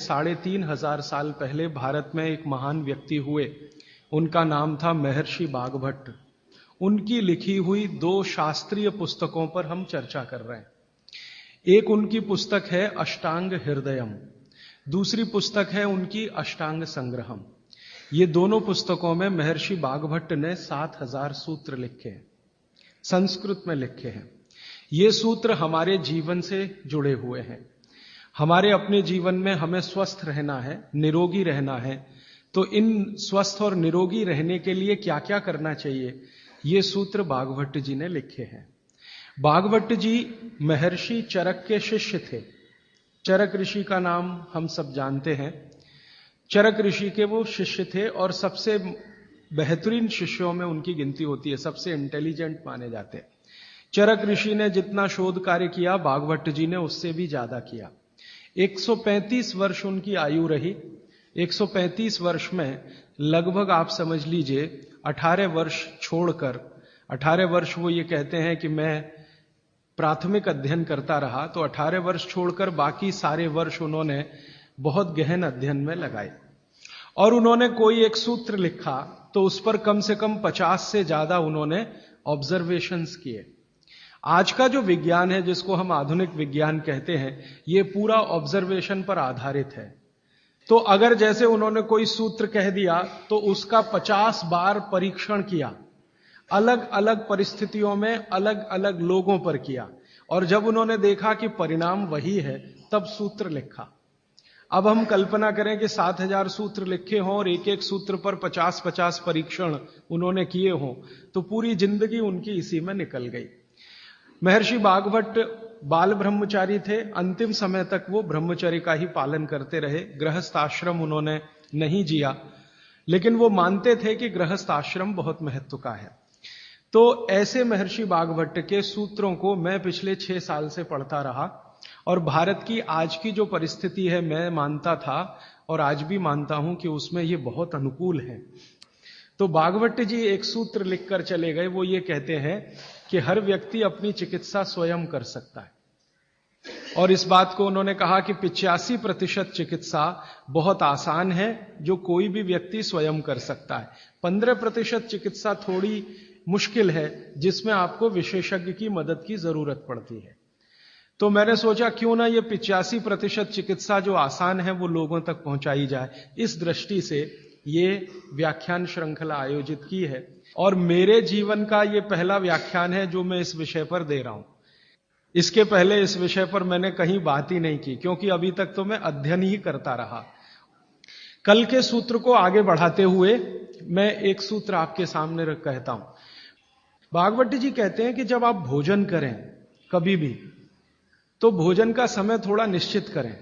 3,500 साल पहले भारत में एक महान व्यक्ति हुए। उनका नाम था महर्षि बागभट्ट। उनकी लिखी हुई 2 शास्त्रीय पुस्तकों पर हम चर्चा कर रहे हैं। एक उनकी पुस्तक है अष्टांग हृदयम, दूसरी पुस्तक है उनकी अष्टांग संग्रहम। ये दोनों पुस्तकों में महर्षि बागभट्ट ने 7,000 सूत्र लिखे हैं, संस्कृत में लिखे हैं। ये सूत्र हमारे जीवन से जुड़े हुए हैं। हमारे अपने जीवन में हमें स्वस्थ रहना है, निरोगी रहना है, तो इन स्वस्थ और निरोगी रहने के लिए क्या क्या करना चाहिए, ये सूत्र बागभट्ट जी ने लिखे हैं। बागभट्ट जी महर्षि चरक के शिष्य थे। चरक ऋषि का नाम हम सब जानते हैं। चरक ऋषि के वो शिष्य थे और सबसे बेहतरीन शिष्यों में उनकी गिनती होती है, सबसे इंटेलिजेंट माने जाते हैं। चरक ऋषि ने जितना शोध कार्य किया, बागभट्ट जी ने उससे भी ज्यादा किया। 135 वर्ष उनकी आयु रही। 135 वर्ष में लगभग आप समझ लीजिए 18 वर्ष छोड़कर, 18 वर्ष वो ये कहते हैं कि मैं प्राथमिक अध्ययन करता रहा, तो 18 वर्ष छोड़कर बाकी सारे वर्ष उन्होंने बहुत गहन अध्ययन में लगाए। और उन्होंने कोई एक सूत्र लिखा तो उस पर कम से कम 50 से ज्यादा उन्होंने ऑब्जर्वेशंस किए। आज का जो विज्ञान है, जिसको हम आधुनिक विज्ञान कहते हैं, ये पूरा ऑब्जर्वेशन पर आधारित है। तो अगर जैसे उन्होंने कोई सूत्र कह दिया तो उसका 50 बार परीक्षण किया, अलग अलग परिस्थितियों में अलग अलग लोगों पर किया, और जब उन्होंने देखा कि परिणाम वही है, तब सूत्र लिखा। अब हम कल्पना करें कि 7,000 सूत्र लिखे हों और एक एक सूत्र पर 50-50 परीक्षण उन्होंने किए हों, तो पूरी जिंदगी उनकी इसी में निकल गई। महर्षि बागभट्ट बाल ब्रह्मचारी थे। अंतिम समय तक वो ब्रह्मचर्य का ही पालन करते रहे। गृहस्थ आश्रम उन्होंने नहीं जिया, लेकिन वो मानते थे कि गृहस्थ आश्रम बहुत महत्व का है। तो ऐसे महर्षि बागभट्ट के सूत्रों को मैं पिछले 6 साल से पढ़ता रहा, और भारत की आज की जो परिस्थिति है, मैं मानता था और आज भी मानता हूं कि उसमें ये बहुत अनुकूल है। तो बागभट्ट जी एक सूत्र लिखकर चले गए। वो ये कहते हैं कि हर व्यक्ति अपनी चिकित्सा स्वयं कर सकता है, और इस बात को उन्होंने कहा कि 85% चिकित्सा बहुत आसान है, जो कोई भी व्यक्ति स्वयं कर सकता है। 15% चिकित्सा थोड़ी मुश्किल है, जिसमें आपको विशेषज्ञ की मदद की जरूरत पड़ती है। तो मैंने सोचा क्यों ना ये 85% चिकित्सा जो आसान है वो लोगों तक पहुंचाई जाए। इस दृष्टि से ये व्याख्यान श्रृंखला आयोजित की है, और मेरे जीवन का ये पहला व्याख्यान है जो मैं इस विषय पर दे रहा हूं। इसके पहले इस विषय पर मैंने कहीं बात ही नहीं की, क्योंकि अभी तक तो मैं अध्ययन ही करता रहा। कल के सूत्र को आगे बढ़ाते हुए मैं एक सूत्र आपके सामने कहता हूं। बागभट्ट जी कहते हैं कि जब आप भोजन करें कभी भी, तो भोजन का समय थोड़ा निश्चित करें।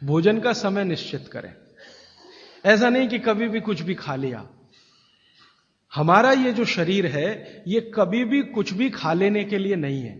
भोजन का समय निश्चित करें। ऐसा नहीं कि कभी भी कुछ भी खा लिया। हमारा ये जो शरीर है, ये कभी भी कुछ भी खा लेने के लिए नहीं है।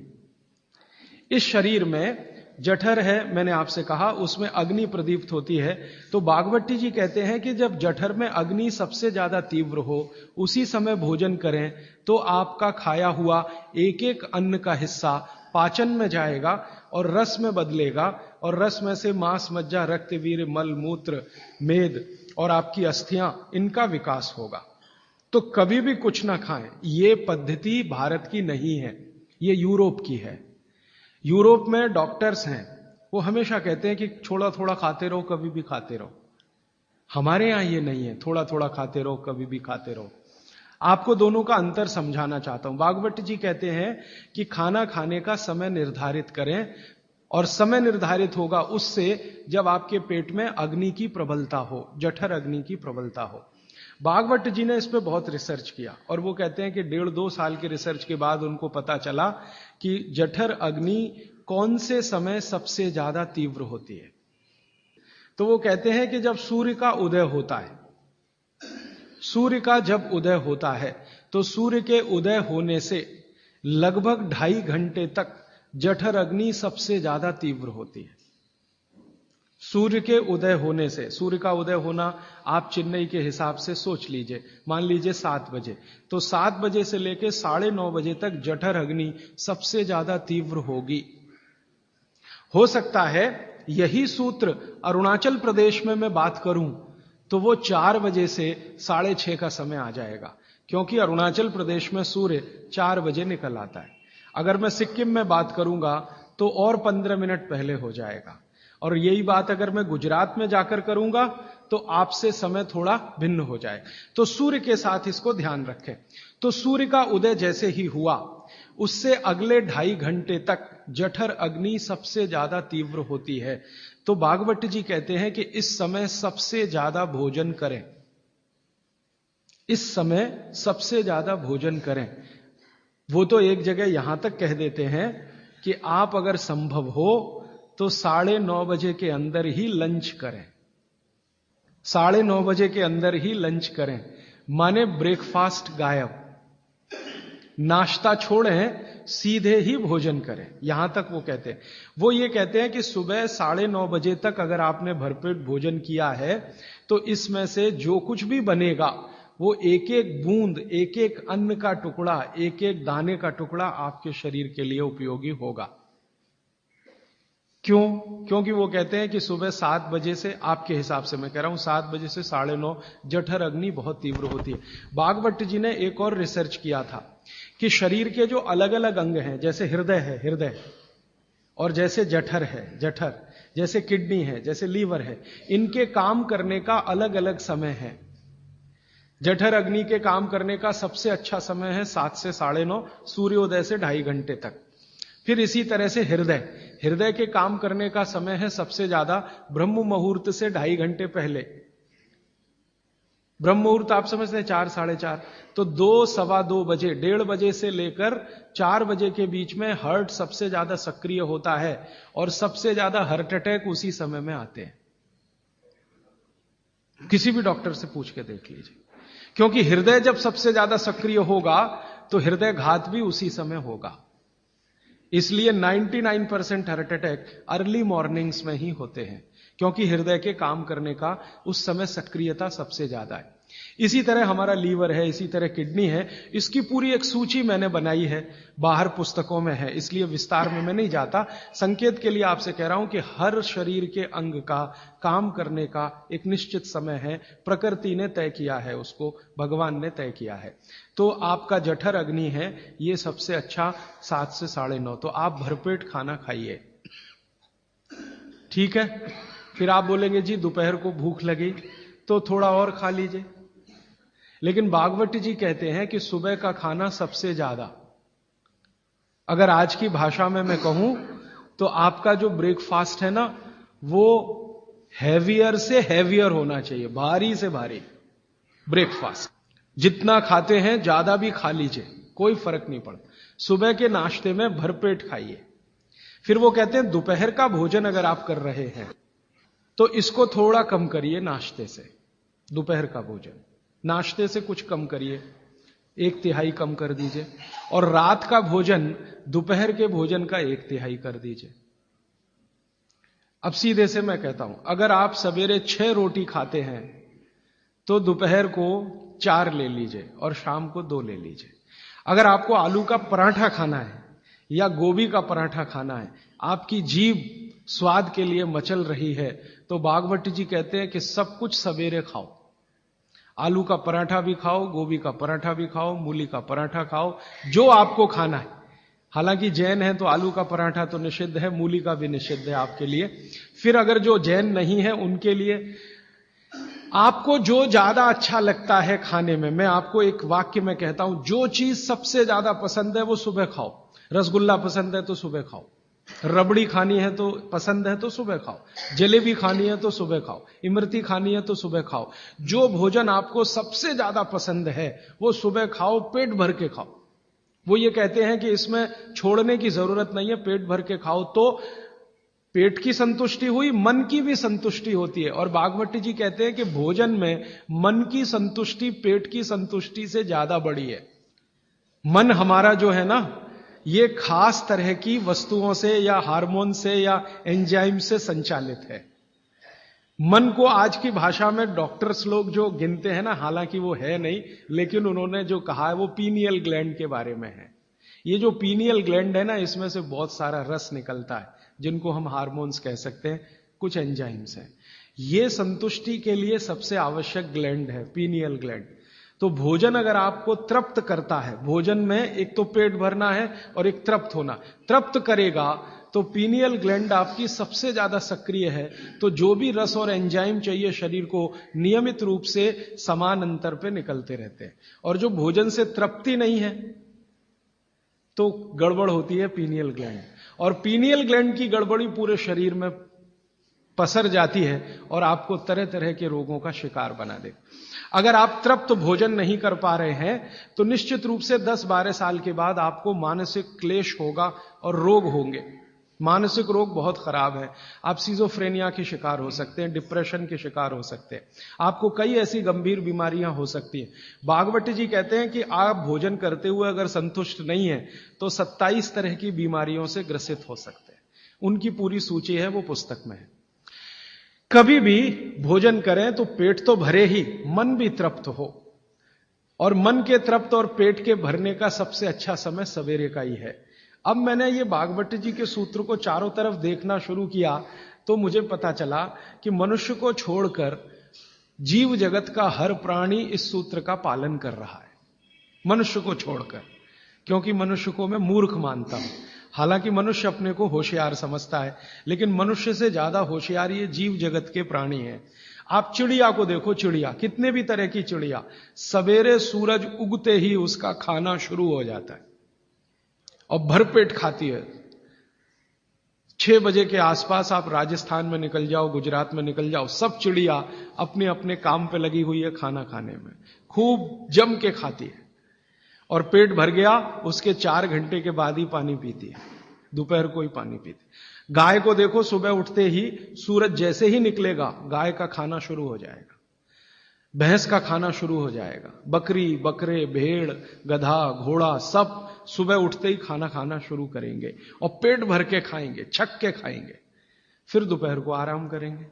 इस शरीर में जठर है, मैंने आपसे कहा, उसमें अग्नि प्रदीप्त होती है। तो बागभट्ट जी कहते हैं कि जब जठर में अग्नि सबसे ज्यादा तीव्र हो, उसी समय भोजन करें, तो आपका खाया हुआ एक एक अन्न का हिस्सा पाचन में जाएगा और रस में बदलेगा, और रस में से मांस, मज्जा, रक्त, वीर्य, मल, मूत्र, मेद और आपकी अस्थियां, इनका विकास होगा। तो कभी भी कुछ ना खाएं। ये पद्धति भारत की नहीं है, ये यूरोप की है। यूरोप में डॉक्टर्स हैं, वो हमेशा कहते हैं कि थोड़ा थोड़ा खाते रहो, कभी भी खाते रहो। हमारे यहां ये नहीं है, थोड़ा थोड़ा खाते रहो, कभी भी खाते रहो। आपको दोनों का अंतर समझाना चाहता हूं। बागभट्ट जी कहते हैं कि खाना खाने का समय निर्धारित करें, और समय निर्धारित होगा उससे जब आपके पेट में अग्नि की प्रबलता हो, जठर अग्नि की प्रबलता हो। बागभट्ट जी ने इस पे बहुत रिसर्च किया, और वो कहते हैं कि 1.5-2 साल के रिसर्च के बाद उनको पता चला कि जठर अग्नि कौन से समय सबसे ज्यादा तीव्र होती है। तो वो कहते हैं कि जब सूर्य का उदय होता है, सूर्य का जब उदय होता है, तो सूर्य के उदय होने से लगभग 2.5 घंटे तक जठर अग्नि सबसे ज्यादा तीव्र होती है। सूर्य के उदय होने से, सूर्य का उदय होना आप चेन्नई के हिसाब से सोच लीजिए, मान लीजिए 7 बजे, तो 7 बजे से लेकर 9:30 बजे तक जठर अग्नि सबसे ज्यादा तीव्र होगी। हो सकता है यही सूत्र अरुणाचल प्रदेश में मैं बात करूं तो वो 4 बजे से 6:30 का समय आ जाएगा, क्योंकि अरुणाचल प्रदेश में सूर्य 4 बजे निकल आता है। अगर मैं सिक्किम में बात करूंगा तो और 15 मिनट पहले हो जाएगा, और यही बात अगर मैं गुजरात में जाकर करूंगा तो आपसे समय थोड़ा भिन्न हो जाए। तो सूर्य के साथ इसको ध्यान रखें। तो सूर्य का उदय जैसे ही हुआ उससे अगले 2.5 घंटे तक जठर अग्नि सबसे ज्यादा तीव्र होती है। तो भागवत जी कहते हैं कि इस समय सबसे ज्यादा भोजन करें, इस समय सबसे ज्यादा भोजन करें। वो तो एक जगह यहां तक कह देते हैं कि आप अगर संभव हो तो 9:30 बजे के अंदर ही लंच करें, 9:30 बजे के अंदर ही लंच करें, माने ब्रेकफास्ट गायब, नाश्ता छोड़ें, सीधे ही भोजन करें। यहां तक वो कहते हैं। वो ये कहते हैं कि सुबह 9:30 बजे तक अगर आपने भरपेट भोजन किया है तो इसमें से जो कुछ भी बनेगा वो एक एक बूंद, एक एक अन्न का टुकड़ा, एक एक दाने का टुकड़ा आपके शरीर के लिए उपयोगी होगा। क्यों? क्योंकि वो कहते हैं कि सुबह 7 बजे से, आपके हिसाब से मैं कह रहा हूं, 7 बजे से 9:30 जठर अग्नि बहुत तीव्र होती है। भागवत जी ने एक और रिसर्च किया था कि शरीर के जो अलग अलग अंग हैं, जैसे हृदय है हृदय, और जैसे जठर है जठर, जैसे किडनी है, जैसे लीवर है, इनके काम करने का अलग अलग समय है। जठर अग्नि के काम करने का सबसे अच्छा समय है 7 से 9:30, सूर्योदय से 2.5 घंटे तक। फिर इसी तरह से हृदय, हृदय के काम करने का समय है सबसे ज्यादा ब्रह्म मुहूर्त से 2.5 घंटे पहले। ब्रह्म मुहूर्त आप समझते हैं 4, 4:30, तो 2, सवा 2 बजे, 1:30 बजे से लेकर 4 बजे के बीच में हार्ट सबसे ज्यादा सक्रिय होता है, और सबसे ज्यादा हार्ट अटैक उसी समय में आते हैं। किसी भी डॉक्टर से पूछ के देख लीजिए, क्योंकि हृदय जब सबसे ज्यादा सक्रिय होगा तो हृदय घात भी उसी समय होगा। इसलिए 99% हार्ट अटैक अर्ली मॉर्निंग्स में ही होते हैं, क्योंकि हृदय के काम करने का उस समय सक्रियता सबसे ज्यादा है। इसी तरह हमारा लीवर है, इसी तरह किडनी है। इसकी पूरी एक सूची मैंने बनाई है, बाहर पुस्तकों में है, इसलिए विस्तार में मैं नहीं जाता। संकेत के लिए आपसे कह रहा हूं कि हर शरीर के अंग का काम करने का एक निश्चित समय है, प्रकृति ने तय किया है, उसको भगवान ने तय किया है। तो आपका जठर अग्नि है, ये सबसे अच्छा 7 से 9:30। तो आप भरपेट खाना खाइए, ठीक है। फिर आप बोलेंगे जी दोपहर को भूख लगी तो थोड़ा और खा लीजिए, लेकिन भागवत जी कहते हैं कि सुबह का खाना सबसे ज्यादा, अगर आज की भाषा में मैं कहूं तो आपका जो ब्रेकफास्ट है ना, वो हैवियर से हैवियर होना चाहिए, भारी से भारी ब्रेकफास्ट। जितना खाते हैं ज्यादा भी खा लीजिए, कोई फर्क नहीं पड़ता। सुबह के नाश्ते में भरपेट खाइए। फिर वो कहते हैं दोपहर का भोजन अगर आप कर रहे हैं तो इसको थोड़ा कम करिए, नाश्ते से। दोपहर का भोजन नाश्ते से कुछ कम करिए, 1/3 कम कर दीजिए, और रात का भोजन दोपहर के भोजन का 1/3 कर दीजिए। अब सीधे से मैं कहता हूं, अगर आप सवेरे 6 रोटी खाते हैं तो दोपहर को 4 ले लीजिए और शाम को 2 ले लीजिए। अगर आपको आलू का पराठा खाना है या गोभी का पराठा खाना है, आपकी जीभ स्वाद के लिए मचल रही है, तो भागवत जी कहते हैं कि सब कुछ सवेरे खाओ। आलू का पराठा भी खाओ, गोभी का पराठा भी खाओ, मूली का पराठा खाओ, जो आपको खाना है। हालांकि जैन है तो आलू का पराठा तो निषिद्ध है, मूली का भी निषिद्ध है आपके लिए। फिर अगर जो जैन नहीं है उनके लिए आपको जो ज्यादा अच्छा लगता है खाने में, मैं आपको एक वाक्य में कहता हूं, जो चीज सबसे ज्यादा पसंद है वो सुबह खाओ। रसगुल्ला पसंद है तो सुबह खाओ, रबड़ी खानी है तो पसंद है तो सुबह खाओ, जलेबी खानी है तो सुबह खाओ, इमरती खानी है तो सुबह खाओ। जो भोजन आपको सबसे ज्यादा पसंद है वो सुबह खाओ, पेट भर के खाओ। वो ये कहते हैं कि इसमें छोड़ने की जरूरत नहीं है, पेट भर के खाओ तो पेट की संतुष्टि हुई, मन की भी संतुष्टि होती है। और भागवत जी कहते हैं कि भोजन में मन की संतुष्टि पेट की संतुष्टि से ज्यादा बड़ी है। मन हमारा जो है ना, ये खास तरह की वस्तुओं से या हार्मोन से या एंजाइम से संचालित है। मन को आज की भाषा में डॉक्टर्स लोग जो गिनते हैं ना, हालांकि वो है नहीं, लेकिन उन्होंने जो कहा है वो पीनियल ग्लैंड के बारे में है। ये जो पीनियल ग्लैंड है ना, इसमें से बहुत सारा रस निकलता है, जिनको हम हार्मोन्स कह सकते हैं, कुछ एंजाइम्स हैं। ये संतुष्टि के लिए सबसे आवश्यक ग्लैंड है, पीनियल ग्लैंड। तो भोजन अगर आपको तृप्त करता है, भोजन में एक तो पेट भरना है और एक तृप्त होना, तृप्त करेगा तो पीनियल ग्लैंड आपकी सबसे ज्यादा सक्रिय है। तो जो भी रस और एंजाइम चाहिए शरीर को, नियमित रूप से समान अंतर पे निकलते रहते हैं। और जो भोजन से तृप्ति नहीं है तो गड़बड़ होती है पीनियल ग्लैंड, और पीनियल ग्लैंड की गड़बड़ी पूरे शरीर में पसर जाती है और आपको तरह तरह के रोगों का शिकार बना दे। अगर आप तृप्त भोजन नहीं कर पा रहे हैं तो निश्चित रूप से 10-12 साल के बाद आपको मानसिक क्लेश होगा और रोग होंगे। मानसिक रोग बहुत खराब है। आप सिजोफ्रेनिया के शिकार हो सकते हैं, डिप्रेशन के शिकार हो सकते हैं, आपको कई ऐसी गंभीर बीमारियां हो सकती हैं। भागवत जी कहते हैं कि आप भोजन करते हुए अगर संतुष्ट नहीं है तो 27 तरह की बीमारियों से ग्रसित हो सकते हैं। उनकी पूरी सूची है, वो पुस्तक में है। कभी भी भोजन करें तो पेट तो भरे ही, मन भी तृप्त हो। और मन के तृप्त और पेट के भरने का सबसे अच्छा समय सवेरे का ही है। अब मैंने ये भागवत जी के सूत्र को चारों तरफ देखना शुरू किया तो मुझे पता चला कि मनुष्य को छोड़कर जीव जगत का हर प्राणी इस सूत्र का पालन कर रहा है, मनुष्य को छोड़कर। क्योंकि मनुष्य को मैं मूर्ख मानता हूं, हालांकि मनुष्य अपने को होशियार समझता है, लेकिन मनुष्य से ज्यादा होशियार ये जीव जगत के प्राणी हैं। आप चिड़िया को देखो, चिड़िया, कितने भी तरह की चिड़िया, सवेरे सूरज उगते ही उसका खाना शुरू हो जाता है और भरपेट खाती है। 6 बजे के आसपास आप राजस्थान में निकल जाओ, गुजरात में निकल जाओ, सब चिड़िया अपने अपने काम पे लगी हुई है, खाना खाने में खूब जम के खाती है। और पेट भर गया, उसके 4 घंटे के बाद ही पानी पीती है, दोपहर को ही पानी पीती। गाय को देखो, सुबह उठते ही सूरज जैसे ही निकलेगा गाय का खाना शुरू हो जाएगा, भैंस का खाना शुरू हो जाएगा, बकरी, बकरे, भेड़, गधा, घोड़ा सब सुबह उठते ही खाना खाना शुरू करेंगे और पेट भर के खाएंगे, छक के खाएंगे, फिर दोपहर को आराम करेंगे।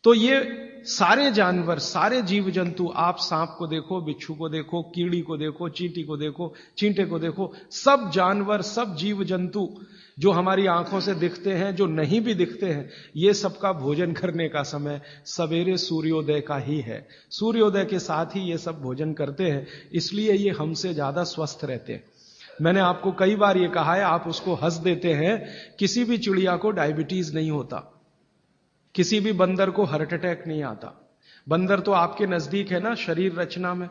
तो ये सारे जानवर, सारे जीव जंतु, आप सांप को देखो, बिच्छू को देखो, कीड़ी को देखो, चींटी को देखो, चींटे को देखो, सब जानवर, सब जीव जंतु जो हमारी आंखों से दिखते हैं, जो नहीं भी दिखते हैं, ये सबका भोजन करने का समय सवेरे सूर्योदय का ही है। सूर्योदय के साथ ही ये सब भोजन करते हैं, इसलिए ये हमसे ज्यादा स्वस्थ रहते हैं। मैंने आपको कई बार ये कहा है, आप उसको हंस देते हैं, किसी भी चिड़िया को डायबिटीज नहीं होता, किसी भी बंदर को हार्ट अटैक नहीं आता। बंदर तो आपके नजदीक है ना शरीर रचना में,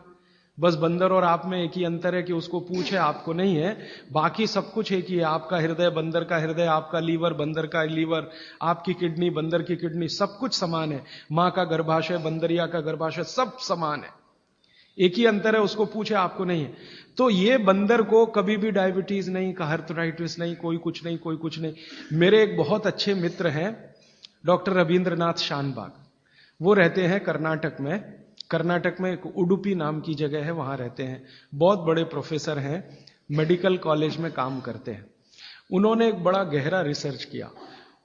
बस बंदर और आप में एक ही अंतर है कि उसको पूंछ है, आपको नहीं है, बाकी सब कुछ एक ही है। आपका हृदय बंदर का हृदय, आपका लीवर बंदर का लीवर, आपकी किडनी बंदर की किडनी, सब कुछ समान है। मां का गर्भाशय, बंदरिया का गर्भाशय, सब समान है, एक ही अंतर है, उसको पूछे, आपको नहीं है। तो ये बंदर को कभी भी डायबिटीज नहीं, आर्थराइटिस नहीं, कोई कुछ नहीं, कोई कुछ नहीं। मेरे एक बहुत अच्छे मित्र हैं डॉक्टर रविंद्रनाथ शानबाग, वो रहते हैं कर्नाटक में। कर्नाटक में एक उडुपी नाम की जगह है, वहां रहते हैं, बहुत बड़े प्रोफेसर हैं, मेडिकल कॉलेज में काम करते हैं। उन्होंने एक बड़ा गहरा रिसर्च किया।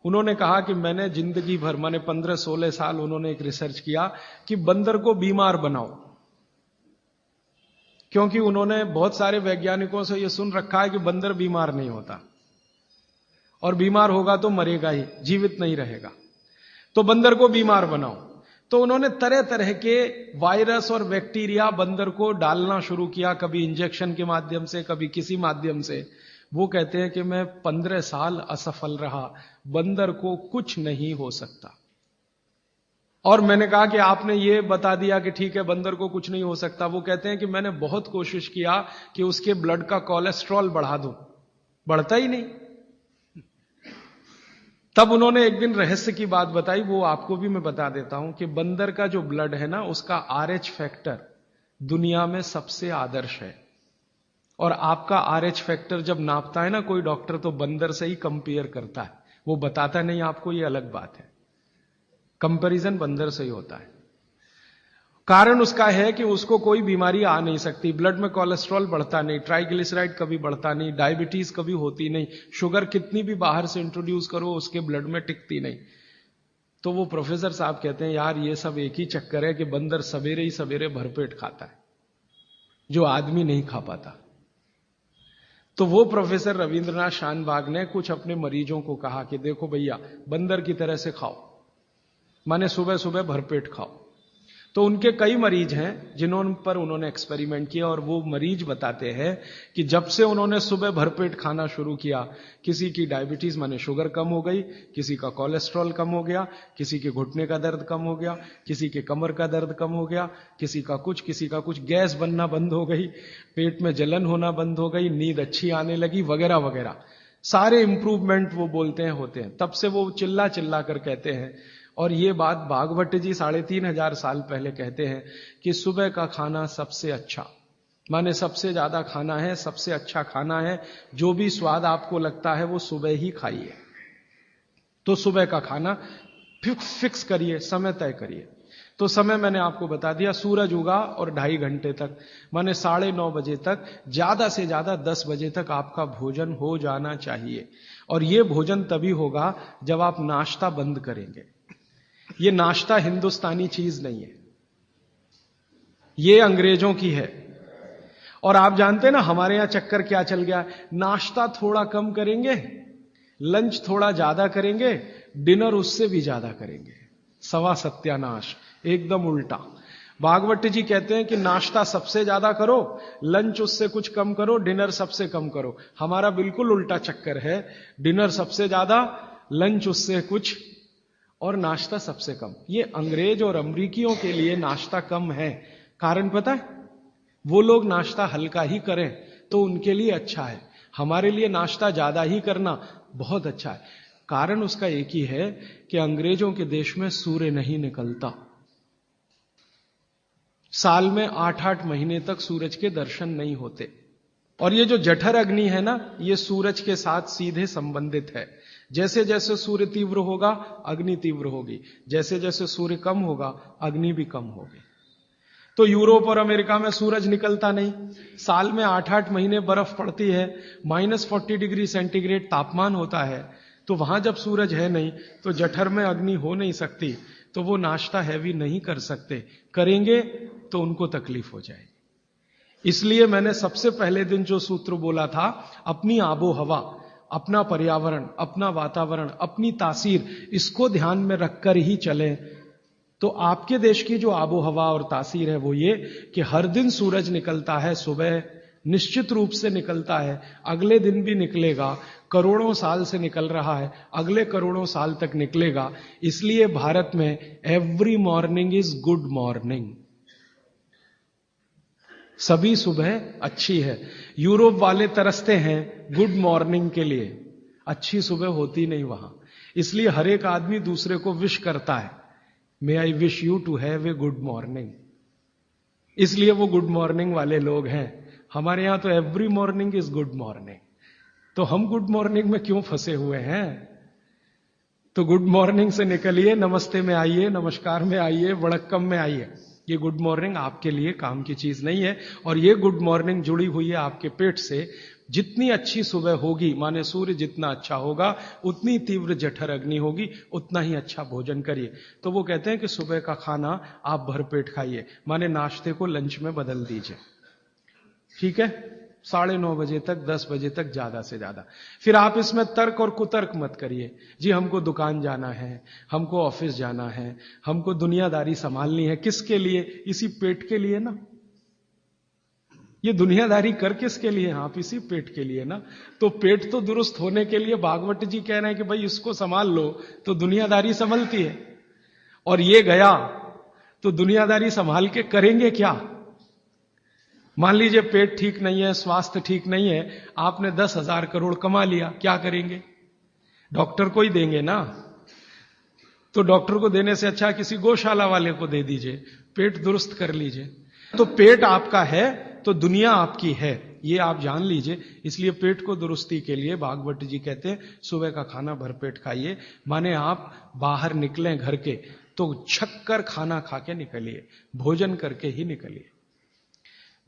उन्होंने कहा कि मैंने जिंदगी भर, माने 15-16 साल उन्होंने एक रिसर्च किया कि बंदर को बीमार बनाओ, क्योंकि उन्होंने बहुत सारे वैज्ञानिकों से यह सुन रखा है कि बंदर बीमार नहीं होता, और बीमार होगा तो मरेगा ही, जीवित नहीं रहेगा। तो बंदर को बीमार बनाओ। तो उन्होंने तरह तरह के वायरस और बैक्टीरिया बंदर को डालना शुरू किया, कभी इंजेक्शन के माध्यम से, कभी किसी माध्यम से। वो कहते हैं कि मैं 15 साल असफल रहा, बंदर को कुछ नहीं हो सकता। और मैंने कहा कि आपने ये बता दिया कि ठीक है बंदर को कुछ नहीं हो सकता। वो कहते हैं कि मैंने बहुत कोशिश किया कि उसके ब्लड का कोलेस्ट्रॉल बढ़ा दूं, बढ़ता ही नहीं। तब उन्होंने एक दिन रहस्य की बात बताई, वो आपको भी मैं बता देता हूं कि बंदर का जो ब्लड है ना, उसका RH फैक्टर दुनिया में सबसे आदर्श है। और आपका RH फैक्टर जब नापता है ना कोई डॉक्टर, तो बंदर से ही कंपेयर करता है, वो बताता नहीं आपको, ये अलग बात है। कंपैरिजन बंदर से ही होता है। कारण उसका है कि उसको कोई बीमारी आ नहीं सकती, ब्लड में कोलेस्ट्रॉल बढ़ता नहीं, ट्राइग्लिसराइड कभी बढ़ता नहीं, डायबिटीज कभी होती नहीं, शुगर कितनी भी बाहर से इंट्रोड्यूस करो उसके ब्लड में टिकती नहीं। तो वो प्रोफेसर साहब कहते हैं यार ये सब एक ही चक्कर है कि बंदर सवेरे ही सवेरे भरपेट खाता है, जो आदमी नहीं खा पाता। तो वो प्रोफेसर रविंद्रनाथ शानबाग ने कुछ अपने मरीजों को कहा कि देखो भैया, बंदर की तरह से खाओ, माने सुबह सुबह भरपेट खाओ। तो उनके कई मरीज हैं जिन्होंने पर उन्होंने एक्सपेरिमेंट किया, और वो मरीज बताते हैं कि जब से उन्होंने सुबह भरपेट खाना शुरू किया, किसी की डायबिटीज माने शुगर कम हो गई, किसी का कोलेस्ट्रॉल कम हो गया, किसी के घुटने का दर्द कम हो गया, किसी के कमर का दर्द कम हो गया, किसी का कुछ, गैस बनना बंद हो गई, पेट में जलन होना बंद हो गई, नींद अच्छी आने लगी, वगैरह वगैरह सारे इंप्रूवमेंट वो बोलते हैं होते हैं। तब से वो चिल्ला चिल्ला कर कहते हैं, और ये बात भागवत जी 3500 साल पहले कहते हैं कि सुबह का खाना सबसे अच्छा, माने सबसे ज्यादा खाना है, सबसे अच्छा खाना है, जो भी स्वाद आपको लगता है वो सुबह ही खाइए। तो सुबह का खाना फिक्स करिए, समय तय करिए। तो समय मैंने आपको बता दिया, सूरज उगा और 2.5 घंटे तक, माने 9:30 बजे तक, ज्यादा से ज्यादा 10 बजे तक आपका भोजन हो जाना चाहिए। और ये भोजन तभी होगा जब आप नाश्ता बंद करेंगे। ये नाश्ता हिंदुस्तानी चीज नहीं है, ये अंग्रेजों की है। और आप जानते हैं ना हमारे यहां चक्कर क्या चल गया, नाश्ता थोड़ा कम करेंगे, लंच थोड़ा ज्यादा करेंगे, डिनर उससे भी ज्यादा करेंगे। सवा सत्यानाश, एकदम उल्टा। भागवत जी कहते हैं कि नाश्ता सबसे ज्यादा करो, लंच उससे कुछ कम करो, डिनर सबसे कम करो। हमारा बिल्कुल उल्टा चक्कर है, डिनर सबसे ज्यादा, लंच उससे कुछ, और नाश्ता सबसे कम। ये अंग्रेज और अमरीकियों के लिए नाश्ता कम है। कारण पता है, वो लोग नाश्ता हल्का ही करें तो उनके लिए अच्छा है, हमारे लिए नाश्ता ज्यादा ही करना बहुत अच्छा है। कारण उसका एक ही है कि अंग्रेजों के देश में सूर्य नहीं निकलता, साल में 8-8 महीने तक सूरज के दर्शन नहीं होते। और ये जो जठर अग्नि है ना, ये सूरज के साथ सीधे संबंधित है। जैसे जैसे सूर्य तीव्र होगा, अग्नि तीव्र होगी, जैसे जैसे सूर्य कम होगा, अग्नि भी कम होगी। तो यूरोप और अमेरिका में सूरज निकलता नहीं, साल में 8-8 महीने बर्फ पड़ती है, -40 डिग्री सेंटीग्रेड तापमान होता है, तो वहां जब सूरज है नहीं तो जठर में अग्नि हो नहीं सकती, तो वो नाश्ता हैवी नहीं कर सकते, करेंगे तो उनको तकलीफ हो जाएगी। इसलिए मैंने सबसे पहले दिन जो सूत्र बोला था, अपनी आबो हवा, अपना पर्यावरण, अपना वातावरण, अपनी तासीर, इसको ध्यान में रखकर ही चलें। तो आपके देश की जो आबो हवा और तासीर है वो ये कि हर दिन सूरज निकलता है, सुबह निश्चित रूप से निकलता है, अगले दिन भी निकलेगा, करोड़ों साल से निकल रहा है, अगले करोड़ों साल तक निकलेगा। इसलिए भारत में every morning is good morning, सभी सुबह अच्छी है। यूरोप वाले तरसते हैं गुड मॉर्निंग के लिए, अच्छी सुबह होती नहीं वहां, इसलिए हर एक आदमी दूसरे को विश करता है, may I wish you to have a good morning, इसलिए वो गुड मॉर्निंग वाले लोग हैं। हमारे यहां तो every morning is good morning, तो हम गुड मॉर्निंग में क्यों फंसे हुए हैं? तो गुड मॉर्निंग से निकलिए, नमस्ते में आइए, नमस्कार में आइए, वड़क्कम में आइए। ये गुड मॉर्निंग आपके लिए काम की चीज नहीं है। और ये गुड मॉर्निंग जुड़ी हुई है आपके पेट से। जितनी अच्छी सुबह होगी, माने सूर्य जितना अच्छा होगा, उतनी तीव्र जठर अग्नि होगी, उतना ही अच्छा भोजन करिए। तो वो कहते हैं कि सुबह का खाना आप भरपेट खाइए, माने नाश्ते को लंच में बदल दीजिए, ठीक है, 9:30 बजे तक, 10 बजे तक ज्यादा से ज्यादा। फिर आप इसमें तर्क और कुतर्क मत करिए, जी हमको दुकान जाना है, हमको ऑफिस जाना है, हमको दुनियादारी संभालनी है, किसके लिए? इसी पेट के लिए ना। ये दुनियादारी कर किसके लिए? आप इसी पेट के लिए ना। तो पेट तो दुरुस्त होने के लिए भागवत जी कह रहे हैं कि भाई इसको संभाल लो तो दुनियादारी संभलती है। और ये गया तो दुनियादारी संभाल के करेंगे क्या? मान लीजिए पेट ठीक नहीं है, स्वास्थ्य ठीक नहीं है, आपने 10,000 करोड़ कमा लिया, क्या करेंगे? डॉक्टर को ही देंगे ना। तो डॉक्टर को देने से अच्छा किसी गौशाला वाले को दे दीजिए, पेट दुरुस्त कर लीजिए। तो पेट आपका है तो दुनिया आपकी है, ये आप जान लीजिए। इसलिए पेट को दुरुस्ती के लिए भागवत जी कहते हैं सुबह का खाना भरपेट खाइए, माने आप बाहर निकलें घर के तो छक्कर खाना खा के निकलिए, भोजन करके ही निकलिए।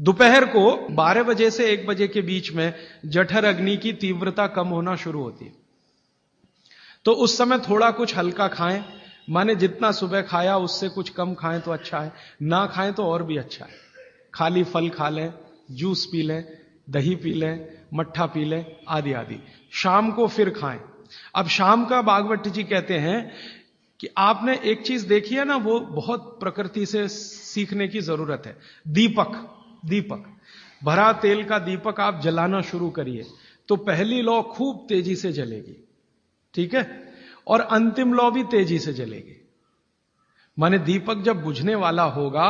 दोपहर को 12 बजे से 1 बजे के बीच में जठर अग्नि की तीव्रता कम होना शुरू होती है, तो उस समय थोड़ा कुछ हल्का खाएं, माने जितना सुबह खाया उससे कुछ कम खाएं तो अच्छा है, ना खाएं तो और भी अच्छा है। खाली फल खा लें, जूस पी लें, दही पी लें, मट्ठा पी लें, आदि आदि। शाम को फिर खाएं। अब शाम का भागवत जी कहते हैं कि आपने एक चीज देखी है ना, वो बहुत प्रकृति से सीखने की जरूरत है। दीपक भरा तेल का दीपक आप जलाना शुरू करिए तो पहली लौ खूब तेजी से जलेगी, ठीक है, और अंतिम लौ भी तेजी से जलेगी। माने दीपक जब बुझने वाला होगा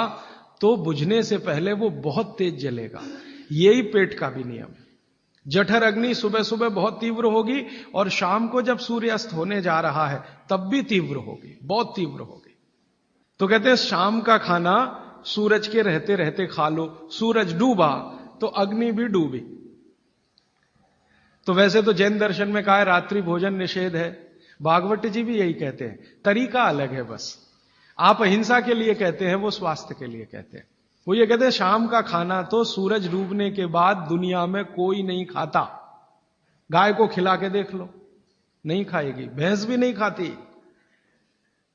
तो बुझने से पहले वो बहुत तेज जलेगा। यही पेट का भी नियम है। जठर अग्नि सुबह सुबह बहुत तीव्र होगी और शाम को जब सूर्यास्त होने जा रहा है तब भी तीव्र होगी, बहुत तीव्र होगी। तो कहते हैं शाम का खाना सूरज के रहते रहते खा लो। सूरज डूबा तो अग्नि भी डूबी। तो वैसे तो जैन दर्शन में कहा है रात्रि भोजन निषेध है, भागवत जी भी यही कहते हैं, तरीका अलग है बस। आप अहिंसा के लिए कहते हैं, वो स्वास्थ्य के लिए कहते हैं। वो ये कहते हैं शाम का खाना तो सूरज डूबने के बाद दुनिया में कोई नहीं खाता। गाय को खिला के देख लो, नहीं खाएगी। भैंस भी नहीं खाती,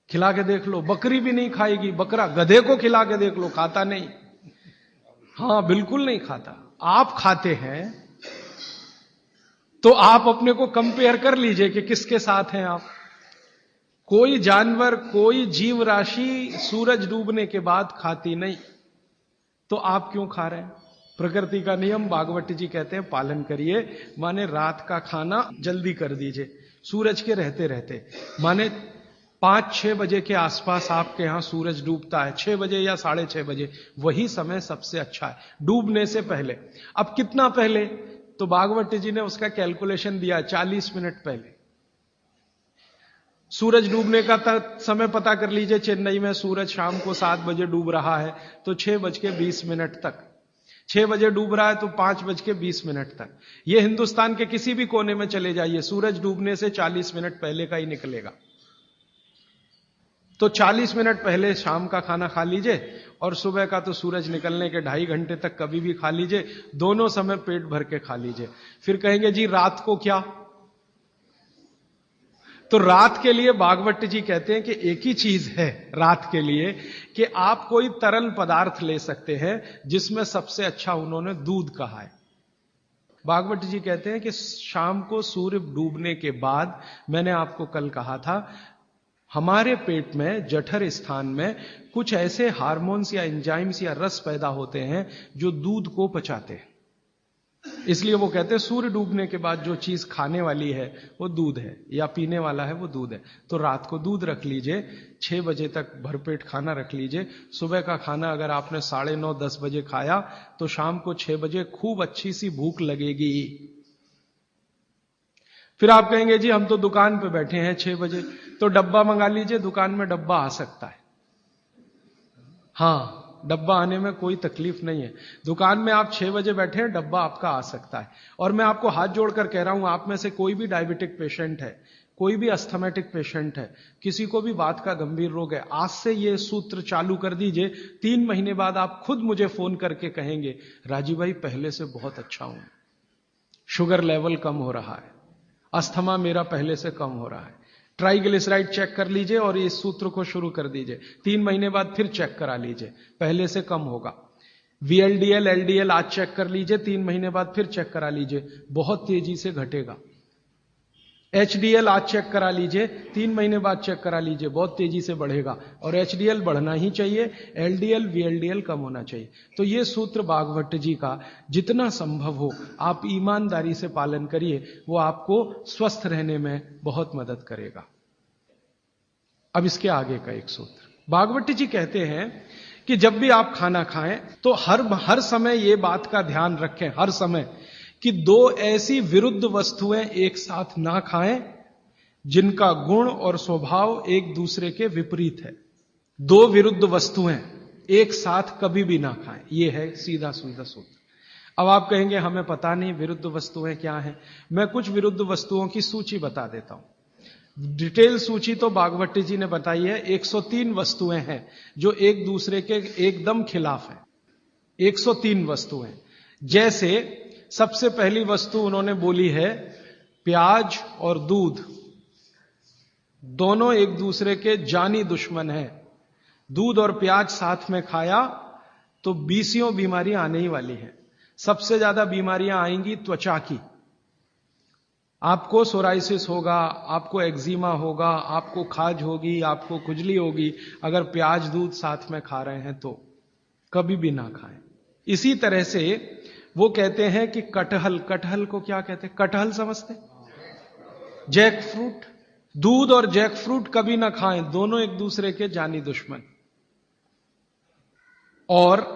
खिला के देख लो। बकरी भी नहीं खाएगी, बकरा गधे को खिला के देख लो, खाता नहीं। हां, बिल्कुल नहीं खाता। आप खाते हैं तो आप अपने को कंपेयर कर लीजिए कि किसके साथ हैं आप। कोई जानवर, कोई जीव राशि सूरज डूबने के बाद खाती नहीं, तो आप क्यों खा रहे हैं? प्रकृति का नियम भागवत जी कहते हैं पालन करिए। माने रात का खाना जल्दी कर दीजिए सूरज के रहते रहते। माने 5-6 बजे के आसपास आपके यहां सूरज डूबता है, 6 बजे या 6:30 बजे, वही समय सबसे अच्छा है डूबने से पहले। अब कितना पहले? तो भागवत जी ने उसका कैलकुलेशन दिया, 40 मिनट पहले। सूरज डूबने का समय पता कर लीजिए। चेन्नई में सूरज शाम को 7 बजे डूब रहा है तो 6:20 तक। 6 बजे डूब रहा है तो 5:20 तक। यह हिंदुस्तान के किसी भी कोने में चले जाइए, सूरज डूबने से 40 मिनट पहले का ही निकलेगा। तो 40 मिनट पहले शाम का खाना खा लीजिए और सुबह का तो सूरज निकलने के 2.5 घंटे तक कभी भी खा लीजिए। दोनों समय पेट भर के खा लीजिए। फिर कहेंगे जी रात को क्या? तो रात के लिए भागवत जी कहते हैं कि एक ही चीज है रात के लिए, कि आप कोई तरल पदार्थ ले सकते हैं, जिसमें सबसे अच्छा उन्होंने दूध कहा है। भागवत जी कहते हैं कि शाम को सूर्य डूबने के बाद, मैंने आपको कल कहा था, हमारे पेट में जठर स्थान में कुछ ऐसे हार्मोन्स या एंजाइम्स या रस पैदा होते हैं जो दूध को पचाते हैं। इसलिए वो कहते हैं सूर्य डूबने के बाद जो चीज खाने वाली है वो दूध है, या पीने वाला है वो दूध है। तो रात को दूध रख लीजिए, 6 बजे तक भरपेट खाना रख लीजिए। सुबह का खाना अगर आपने 9:30-10 बजे खाया तो शाम को 6 बजे खूब अच्छी सी भूख लगेगी। फिर आप कहेंगे जी हम तो दुकान पे बैठे हैं 6 बजे, तो डब्बा मंगा लीजिए, दुकान में डब्बा आ सकता है। हां, डब्बा आने में कोई तकलीफ नहीं है। दुकान में आप 6 बजे बैठे हैं, डब्बा आपका आ सकता है। और मैं आपको हाथ जोड़कर कह रहा हूं, आप में से कोई भी डायबिटिक पेशेंट है, कोई भी अस्थमेटिक पेशेंट है, किसी को भी बात का गंभीर रोग है, आज से ये सूत्र चालू कर दीजिए। 3 महीने बाद आप खुद मुझे फोन करके कहेंगे राजीव भाई पहले से बहुत अच्छा हूं, शुगर लेवल कम हो रहा है, अस्थमा मेरा पहले से कम हो रहा है। ट्राइग्लिसराइड चेक कर लीजिए और इस सूत्र को शुरू कर दीजिए। 3 महीने बाद फिर चेक करा लीजिए, पहले से कम होगा। VLDL, LDL आज चेक कर लीजिए, 3 महीने बाद फिर चेक करा लीजिए, बहुत तेजी से घटेगा। HDL आज चेक करा लीजिए, 3 महीने बाद चेक करा लीजिए, बहुत तेजी से बढ़ेगा। और HDL बढ़ना ही चाहिए, LDL, VLDL कम होना चाहिए। तो ये सूत्र भागवत जी का जितना संभव हो आप ईमानदारी से पालन करिए, वो आपको स्वस्थ रहने में बहुत मदद करेगा। अब इसके आगे का एक सूत्र भागवत जी कहते हैं कि जब भी आप खाना खाएं तो हर समय ये बात का ध्यान रखें, हर समय, कि 2 ऐसी विरुद्ध वस्तुएं एक साथ ना खाएं जिनका गुण और स्वभाव एक दूसरे के विपरीत है। 2 विरुद्ध वस्तुएं एक साथ कभी भी ना खाएं, यह है सीधा सीधा सूत्र। अब आप कहेंगे हमें पता नहीं विरुद्ध वस्तुएं क्या हैं। मैं कुछ विरुद्ध वस्तुओं की सूची बता देता हूं। डिटेल सूची तो भागवत जी ने बताई है। 103 वस्तुएं हैं जो एक दूसरे के एकदम खिलाफ हैं। 103 वस्तुएं। जैसे सबसे पहली वस्तु उन्होंने बोली है प्याज और दूध, दोनों एक दूसरे के जानी दुश्मन हैं। दूध और प्याज साथ में खाया तो 20 बीमारी आने ही वाली है। सबसे ज्यादा बीमारियां आएंगी त्वचा की। आपको सोराइसिस होगा, आपको एक्जिमा होगा, आपको खाज होगी, आपको खुजली होगी, अगर प्याज दूध साथ में खा रहे हैं तो कभी भी ना खाएं। इसी तरह से वो कहते हैं कि कटहल को क्या कहते हैं? कटहल समझते? जैक फ्रूट, दूध और जैक फ्रूट कभी ना खाएं, दोनों एक दूसरे के जानी दुश्मन। और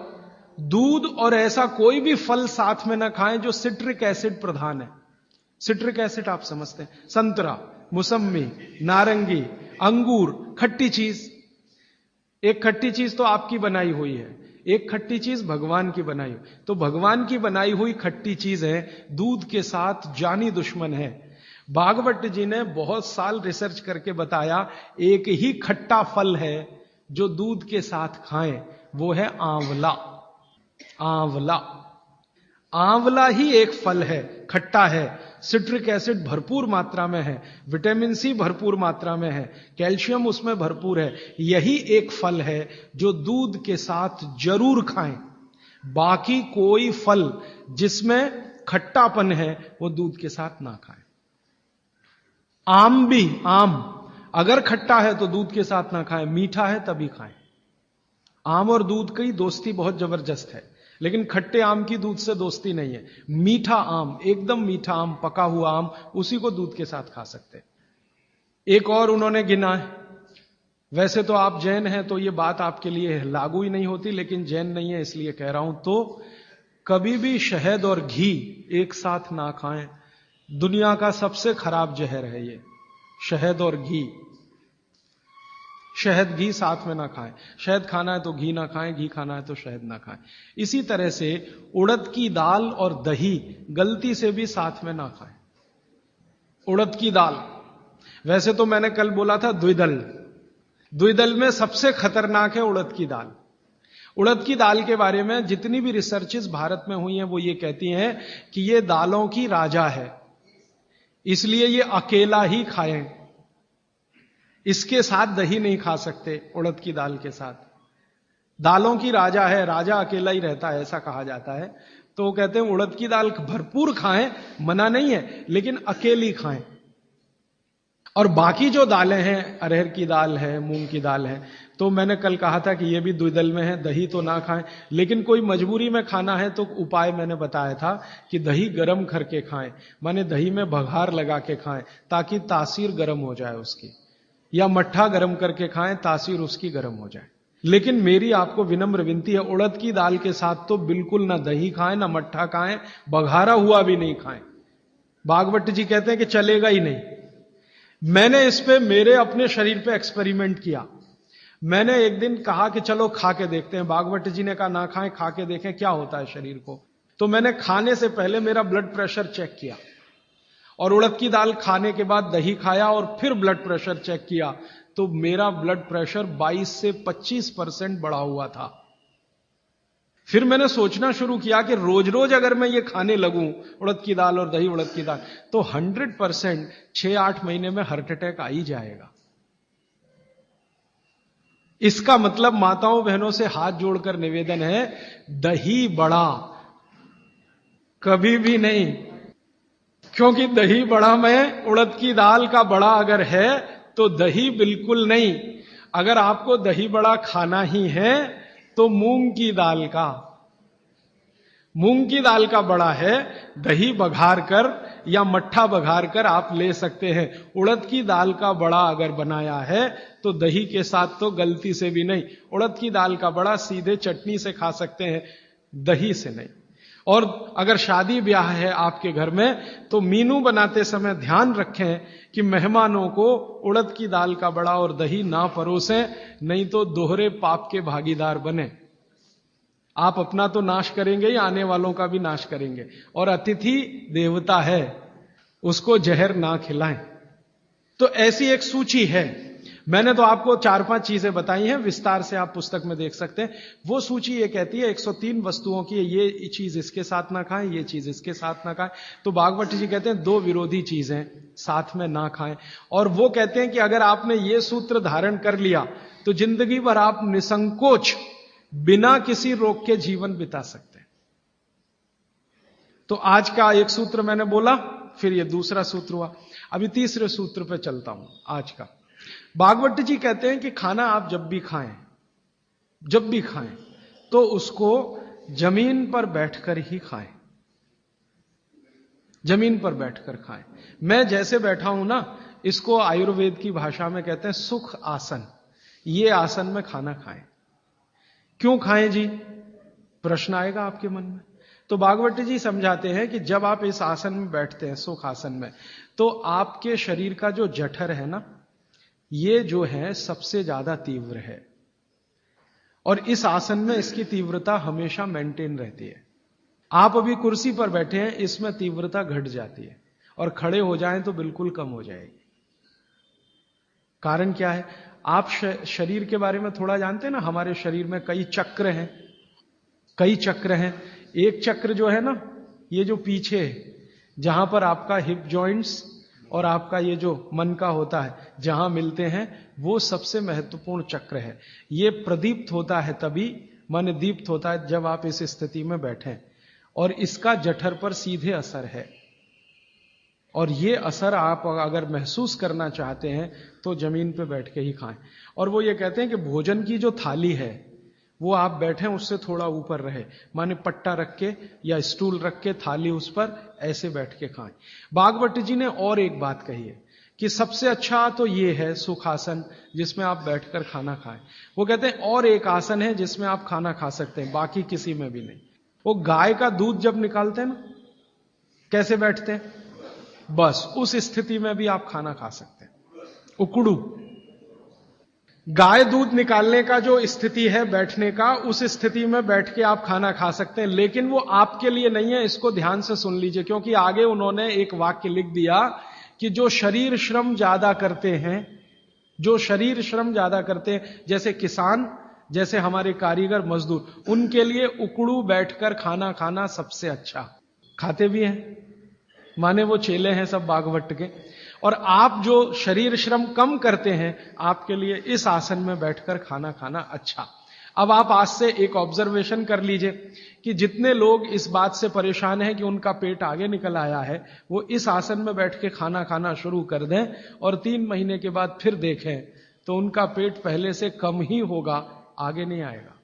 दूध और ऐसा कोई भी फल साथ में ना खाएं जो सिट्रिक एसिड प्रधान है। सिट्रिक एसिड आप समझते हैं? संतरा, मौसम्मी, नारंगी, अंगूर, खट्टी चीज। एक खट्टी चीज तो आपकी बनाई हुई है, एक खट्टी चीज भगवान की बनाई हुई। तो भगवान की बनाई हुई खट्टी चीज है, दूध के साथ जानी दुश्मन है। भागवत जी ने बहुत साल रिसर्च करके बताया, एक ही खट्टा फल है जो दूध के साथ खाएं, वो है आंवला। आंवला, आंवला ही एक फल है, खट्टा है, सिट्रिक एसिड भरपूर मात्रा में है, विटामिन सी भरपूर मात्रा में है, कैल्शियम उसमें भरपूर है। यही एक फल है जो दूध के साथ जरूर खाएं। बाकी कोई फल जिसमें खट्टापन है वो दूध के साथ ना खाएं। आम भी, आम अगर खट्टा है तो दूध के साथ ना खाएं, मीठा है तभी खाएं। आम और दूध की दोस्ती बहुत जबरदस्त है, लेकिन खट्टे आम की दूध से दोस्ती नहीं है। मीठा आम, एकदम मीठा आम, पका हुआ आम, उसी को दूध के साथ खा सकते हैं। एक और उन्होंने गिना है, वैसे तो आप जैन हैं तो ये बात आपके लिए लागू ही नहीं होती, लेकिन जैन नहीं है इसलिए कह रहा हूं, तो कभी भी शहद और घी एक साथ ना खाएं। दुनिया का सबसे खराब जहर है ये, शहद और घी। शहद घी साथ में ना खाएं, शहद खाना है तो घी ना खाएं, घी खाना है तो शहद ना खाएं। इसी तरह से उड़द की दाल और दही गलती से भी साथ में ना खाएं। उड़द की दाल, वैसे तो मैंने कल बोला था द्विदल, द्विदल में सबसे खतरनाक है उड़द की दाल। उड़द की दाल के बारे में जितनी भी रिसर्चेस भारत में हुई हैं वो ये कहती हैं कि ये दालों की राजा है, इसलिए ये अकेला ही खाएं, इसके साथ दही नहीं खा सकते। उड़द की दाल के साथ, दालों की राजा है, राजा अकेला ही रहता है ऐसा कहा जाता है। तो वो कहते हैं उड़द की दाल भरपूर खाएं, मना नहीं है, लेकिन अकेली खाएं। और बाकी जो दालें हैं, अरहर की दाल है, मूंग की दाल है, तो मैंने कल कहा था कि ये भी द्विदल में है, दही तो ना खाएं। लेकिन कोई मजबूरी में खाना है तो उपाय मैंने बताया था कि दही गर्म करके खाएं, माने दही में बघार लगा के खाएं ताकि तासीर गर्म हो जाए उसकी, या मट्ठा गर्म करके खाएं तासीर उसकी गर्म हो जाए। लेकिन मेरी आपको विनम्र विनती है, उड़द की दाल के साथ तो बिल्कुल ना दही खाएं, ना मट्ठा खाएं, बघारा हुआ भी नहीं खाएं। भागवत जी कहते हैं कि चलेगा ही नहीं। मैंने इस पे मेरे अपने शरीर पे एक्सपेरिमेंट किया। मैंने एक दिन कहा कि चलो खा के देखते हैं। भागवत जी ने कहा ना खाएं, खा के देखें क्या होता है शरीर को। तो मैंने खाने से पहले मेरा ब्लड प्रेशर चेक किया, और उड़द की दाल खाने के बाद दही खाया और फिर ब्लड प्रेशर चेक किया, तो मेरा ब्लड प्रेशर 22 से 25% बढ़ा हुआ था। फिर मैंने सोचना शुरू किया कि रोज रोज अगर मैं ये खाने लगूं उड़द की दाल और दही उड़द की दाल, तो 100% 6-8 महीने में हार्ट अटैक आ ही जाएगा। इसका मतलब माताओं बहनों से हाथ जोड़कर निवेदन है, दही बड़ा कभी भी नहीं, क्योंकि दही बड़ा में उड़द की दाल का बड़ा अगर है तो दही बिल्कुल नहीं। अगर आपको दही बड़ा खाना ही है तो मूंग की दाल का, मूंग की दाल का बड़ा है, दही बघार कर या मट्ठा बघार कर आप ले सकते हैं। उड़द की दाल का बड़ा अगर बनाया है तो दही के साथ तो गलती से भी नहीं। उड़द की दाल का बड़ा सीधे चटनी से खा सकते हैं, दही से नहीं। और अगर शादी ब्याह है आपके घर में तो मीनू बनाते समय ध्यान रखें कि मेहमानों को उड़द की दाल का बड़ा और दही ना परोसें, नहीं तो दोहरे पाप के भागीदार बने। आप अपना तो नाश करेंगे ही, आने वालों का भी नाश करेंगे। और अतिथि देवता है, उसको जहर ना खिलाएं। तो ऐसी एक सूची है, मैंने तो आपको 4-5 चीजें बताई हैं, विस्तार से आप पुस्तक में देख सकते हैं। वो सूची ये कहती है 103 वस्तुओं की, ये चीज इसके साथ ना खाएं, ये चीज इसके साथ ना खाएं। तो भागवत जी कहते हैं 2 विरोधी चीजें साथ में ना खाएं। और वो कहते हैं कि अगर आपने ये सूत्र धारण कर लिया तो जिंदगी भर आप निसंकोच बिना किसी रोग के जीवन बिता सकते हैं। तो आज का एक सूत्र मैंने बोला, फिर ये दूसरा सूत्र हुआ, अभी तीसरे सूत्र पे चलता हूं आज का। भागवत जी कहते हैं कि खाना आप जब भी खाएं तो उसको जमीन पर बैठकर ही खाएं, जमीन पर बैठकर खाएं। मैं जैसे बैठा हूं ना, इसको आयुर्वेद की भाषा में कहते हैं सुख आसन। ये आसन में खाना खाएं। क्यों खाएं जी, प्रश्न आएगा आपके मन में। तो भागवत जी समझाते हैं कि जब आप इस आसन में बैठते हैं, सुख आसन में, तो आपके शरीर का जो जठर है ना, ये जो है सबसे ज्यादा तीव्र है, और इस आसन में इसकी तीव्रता हमेशा मेंटेन रहती है। आप अभी कुर्सी पर बैठे हैं, इसमें तीव्रता घट जाती है, और खड़े हो जाएं तो बिल्कुल कम हो जाएगी। कारण क्या है? आप शरीर के बारे में थोड़ा जानते हैं ना, हमारे शरीर में कई चक्र हैं, कई चक्र हैं। एक चक्र जो है ना, ये जो पीछे है, जहां पर आपका हिप जॉइंट्स और आपका ये जो मन का होता है, जहां मिलते हैं, वो सबसे महत्वपूर्ण चक्र है। ये प्रदीप्त होता है तभी, मन दीप्त होता है जब आप इस स्थिति में बैठें, और इसका जठर पर सीधे असर है। और ये असर आप अगर महसूस करना चाहते हैं तो जमीन पे बैठ के ही खाएं। और वो ये कहते हैं कि भोजन की जो थाली है, वो आप बैठे उससे थोड़ा ऊपर रहे, माने पट्टा रख के या स्टूल रख के थाली उस पर ऐसे बैठ के खाएं। भागवत जी ने और एक बात कही है कि सबसे अच्छा तो ये है सुखासन, जिसमें आप बैठकर खाना खाएं। वो कहते हैं और एक आसन है जिसमें आप खाना खा सकते हैं, बाकी किसी में भी नहीं। वो गाय का दूध जब निकालते हैं ना, कैसे बैठते हैं, बस उस स्थिति में भी आप खाना खा सकते हैं। उकड़ू गाय दूध निकालने का जो स्थिति है बैठने का, उस स्थिति में बैठ के आप खाना खा सकते हैं। लेकिन वो आपके लिए नहीं है, इसको ध्यान से सुन लीजिए, क्योंकि आगे उन्होंने एक वाक्य लिख दिया कि जो शरीर श्रम ज्यादा करते हैं, जो शरीर श्रम ज्यादा करते हैं, जैसे किसान, जैसे हमारे कारीगर मजदूर, उनके लिए उकड़ू बैठकर खाना खाना सबसे अच्छा। खाते भी हैं, माने वो चेले हैं सब भागवत के। और आप जो शरीर श्रम कम करते हैं, आपके लिए इस आसन में बैठकर खाना खाना अच्छा। अब आप आज से एक ऑब्जर्वेशन कर लीजिए कि जितने लोग इस बात से परेशान हैं कि उनका पेट आगे निकल आया है, वो इस आसन में बैठ के खाना खाना शुरू कर दें, और 3 महीने के बाद फिर देखें तो उनका पेट पहले से कम ही होगा, आगे नहीं आएगा।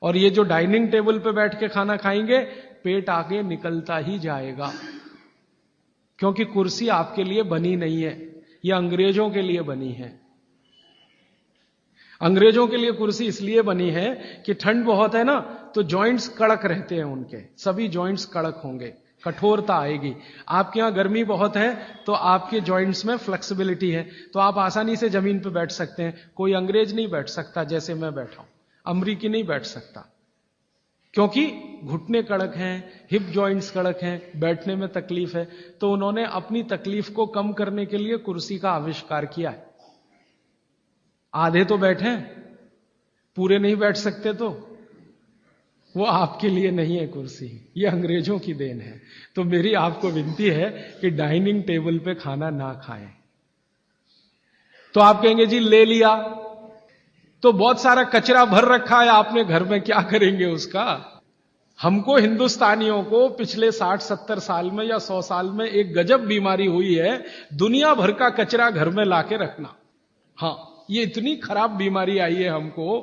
और ये जो डाइनिंग टेबल पे बैठ के खाना खाएंगे, पेट आगे निकलता ही जाएगा, क्योंकि कुर्सी आपके लिए बनी नहीं है, यह अंग्रेजों के लिए बनी है। अंग्रेजों के लिए कुर्सी इसलिए बनी है कि ठंड बहुत है ना, तो जॉइंट्स कड़क रहते हैं उनके, सभी जॉइंट्स कड़क होंगे, कठोरता आएगी। आपके यहां गर्मी बहुत है तो आपके जॉइंट्स में फ्लेक्सिबिलिटी है, तो आप आसानी से जमीन पर बैठ सकते हैं। कोई अंग्रेज नहीं बैठ सकता जैसे मैं बैठा हूं, अमरीकी नहीं बैठ सकता, क्योंकि घुटने कड़क हैं, हिप जॉइंट्स कड़क हैं, बैठने में तकलीफ है। तो उन्होंने अपनी तकलीफ को कम करने के लिए कुर्सी का आविष्कार किया है। आधे तो बैठे, पूरे नहीं बैठ सकते, तो वो आपके लिए नहीं है कुर्सी, ये अंग्रेजों की देन है। तो मेरी आपको विनती है कि डाइनिंग टेबल पे खाना ना खाएं। तो आप कहेंगे जी ले लिया तो बहुत सारा कचरा भर रखा है आपने घर में, क्या करेंगे उसका? हमको हिंदुस्तानियों को पिछले 60-70 साल में या 100 साल में एक गजब बीमारी हुई है, दुनिया भर का कचरा घर में लाके रखना। हाँ, ये इतनी खराब बीमारी आई है हमको